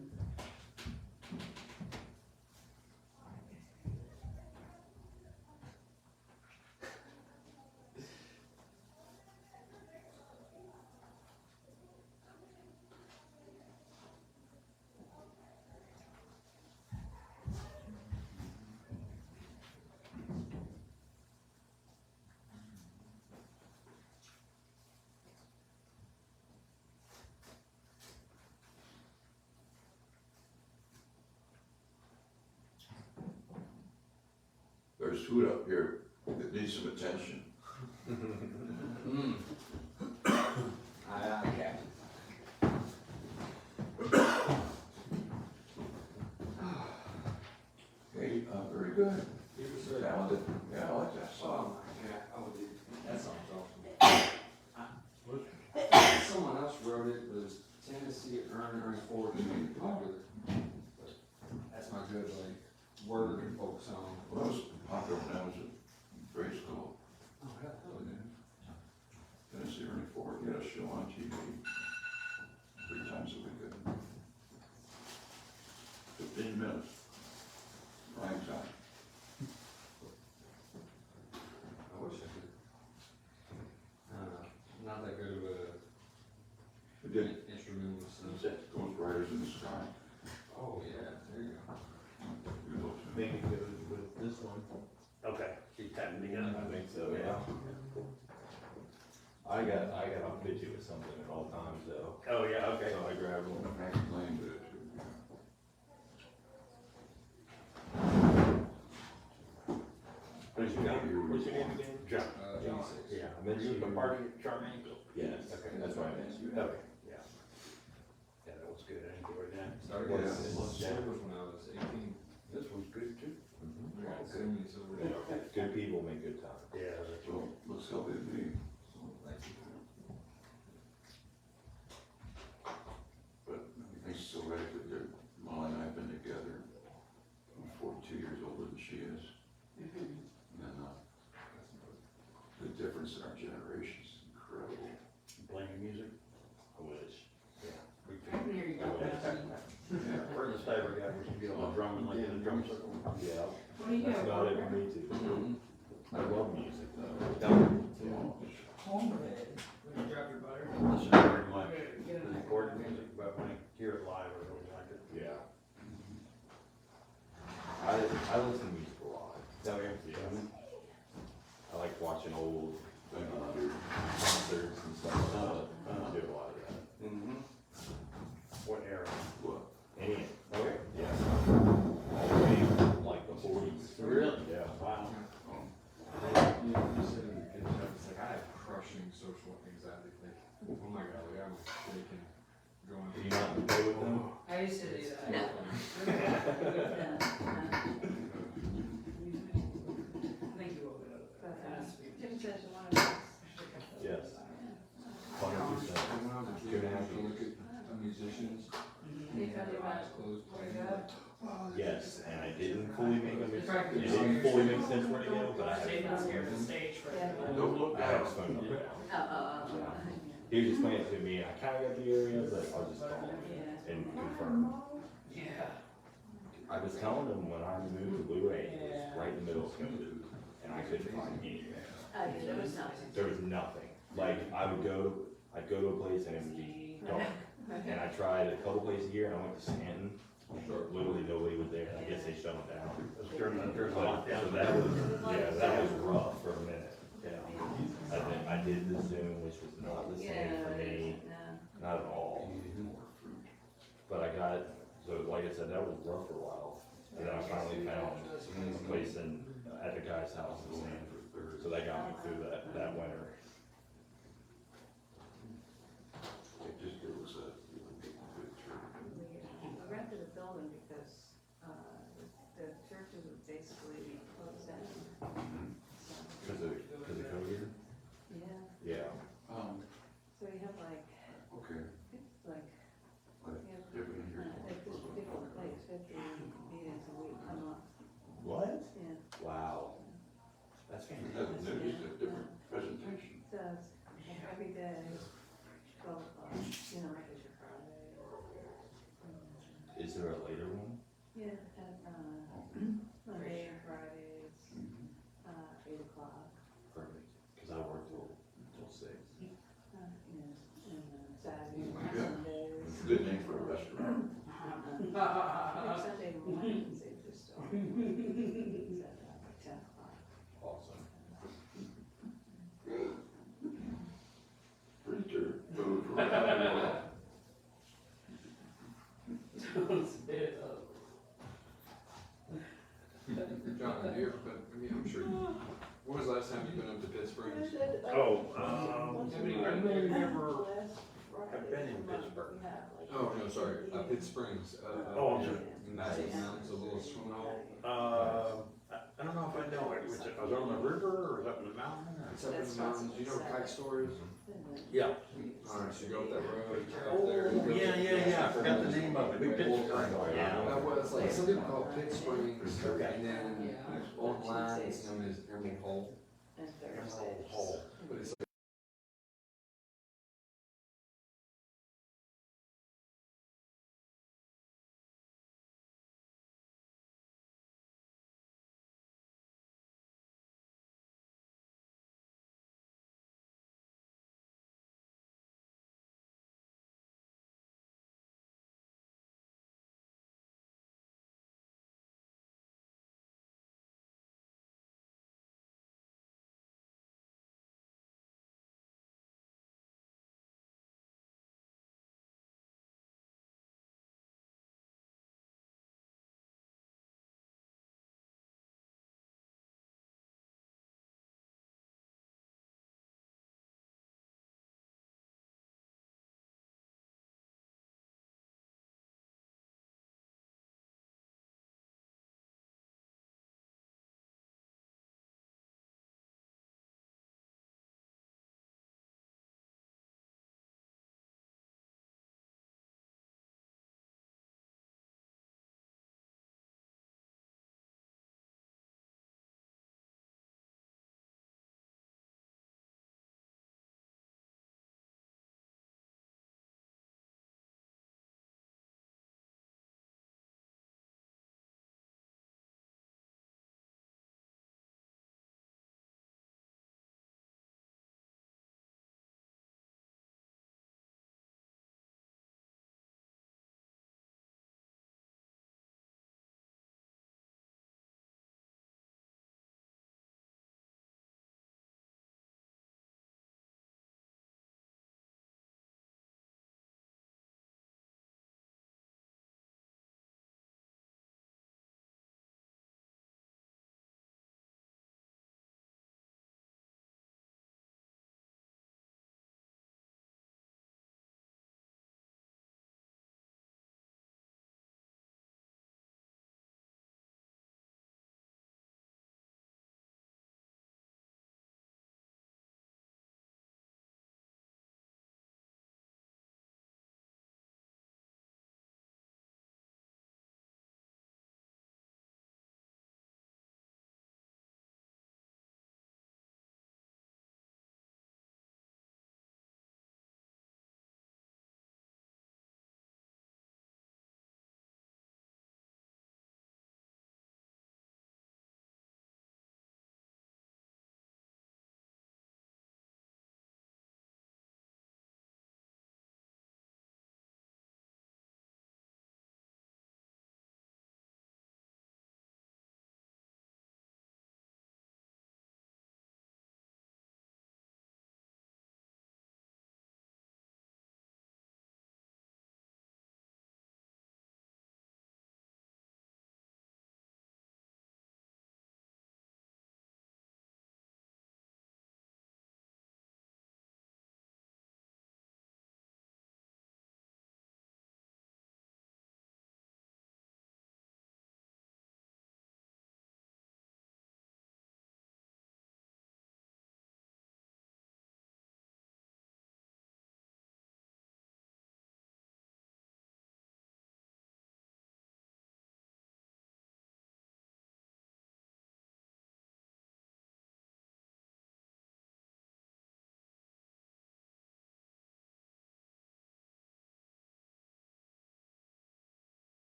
There's food up here that needs some attention. Aye, Captain. Okay, very good. Talented. Yeah, I like that Oh song. my God. Oh, dude. That sounds awesome. Someone else wrote it. It was Tennessee Ernie Ford. Popular. But that's my good, like, word and folk song. Well, that was popular when I was at grade school. Oh, hell yeah. Tennessee Ernie Ford, he had a show on TV 3 times a week. 15 minutes. Prime time. I got on busy with something at all times though. Oh, yeah, okay. So I grabbed one. What's your name again? John. John. Yeah. And then You you the party at Charmaine? Yes. Okay. That's why I asked you. Okay. Yeah. Yeah, that was good. I enjoyed that. Started What getting is some this? service when I was 18. This was good too. Good people make good time. Yeah, that's So, let's help it be. But everything's so right that Molly and I have been together. I'm 42 years older than she is. And the difference in our generation is incredible. Playing music? I wish. Yeah. I can hear you go. Yeah. We're the favorite guy, we should be on the drumming like in a drum circle. Yeah. What do you That's got? about it for me too. I love music though. Homemade. Would you drop your butter? Listen very much to recorded music, but when I hear it live, I really like it. Yeah. I listen to music a lot. So, Yeah. I like watching old concerts and stuff like that. I do a lot of that. Mm-hmm. What era? What? Any? Okay. Yeah. All the way from like the 40s. Really? Yeah. Wow. You said in the kitchen, it's like I have crushing social anxiety. Like, oh my god, like I'm shaking, going. Do you not play with them? I used to do that. No. Thank you. That's sweet. Jim says you want to. Yes. 100%. When I was a kid, I used to look at musicians, eyes closed, playing. Yes, and I didn't fully make them. It didn't fully make sense where to go, but I Stay had. not scared of the stage for it. Don't look down. I was phone up down. He was explaining it to me, and I kinda got the area, but I'll just call him and confirm. Yeah. I was telling him when I moved to Blue Ridge, it was right in the middle of COVID, and I couldn't find anything. There was nothing. There was nothing. Like, I'd go to a place and it would be dark. And I tried a couple places here, and I went to Stanton. Literally nobody was there, and I guess they shut them down. During the lockdown. So that was rough for a minute. Yeah. I did the Zoom, which was not the same for me, not at all. But I got, so like I said, that was rough for a while. And then I finally found a place at the guy's house in Stanford. So that got me through that winter. It was a good trip. We rented a building because the churches would basically close down. Because of COVID? Yeah. Yeah. So you have like, Okay. like, you have, at this particular place, 50 meetings a week come up. What? Yeah. Wow. That's fantastic. That is a different presentation. So it's every day, 12 o'clock, you know, like it's your Friday. Is there a later one? Yeah, at, Monday and Fridays, 8 o'clock. Perfect. Because I work till 6. Yeah, and Saturday, Yeah. Sundays. Good name for a restaurant. Sunday mornings, they just start. It's at like 10 o'clock. Awesome. Printer, food for John, have you ever been, I mean, I'm sure, when was the last time you've been up to Pittsburgh? Oh, I've been in Pittsburgh. Oh, no, sorry, Pitt Springs. Oh, I'm sorry. Magic Mountains, a little swimming hole. I don't know if I know it, was it on the river or was it up in the mountain? It's up in the mountains, you know what Kite Store is? Yeah. Alright, so you go up that road, Oh, up there. yeah, I forgot the name of it. We Pittsburgh. Yeah. That was like, some people call it Pitt Springs, and then online it's known as Emerald Hole. And Thursdays. But it's like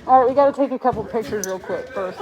All right, we got to take a couple pictures real quick first.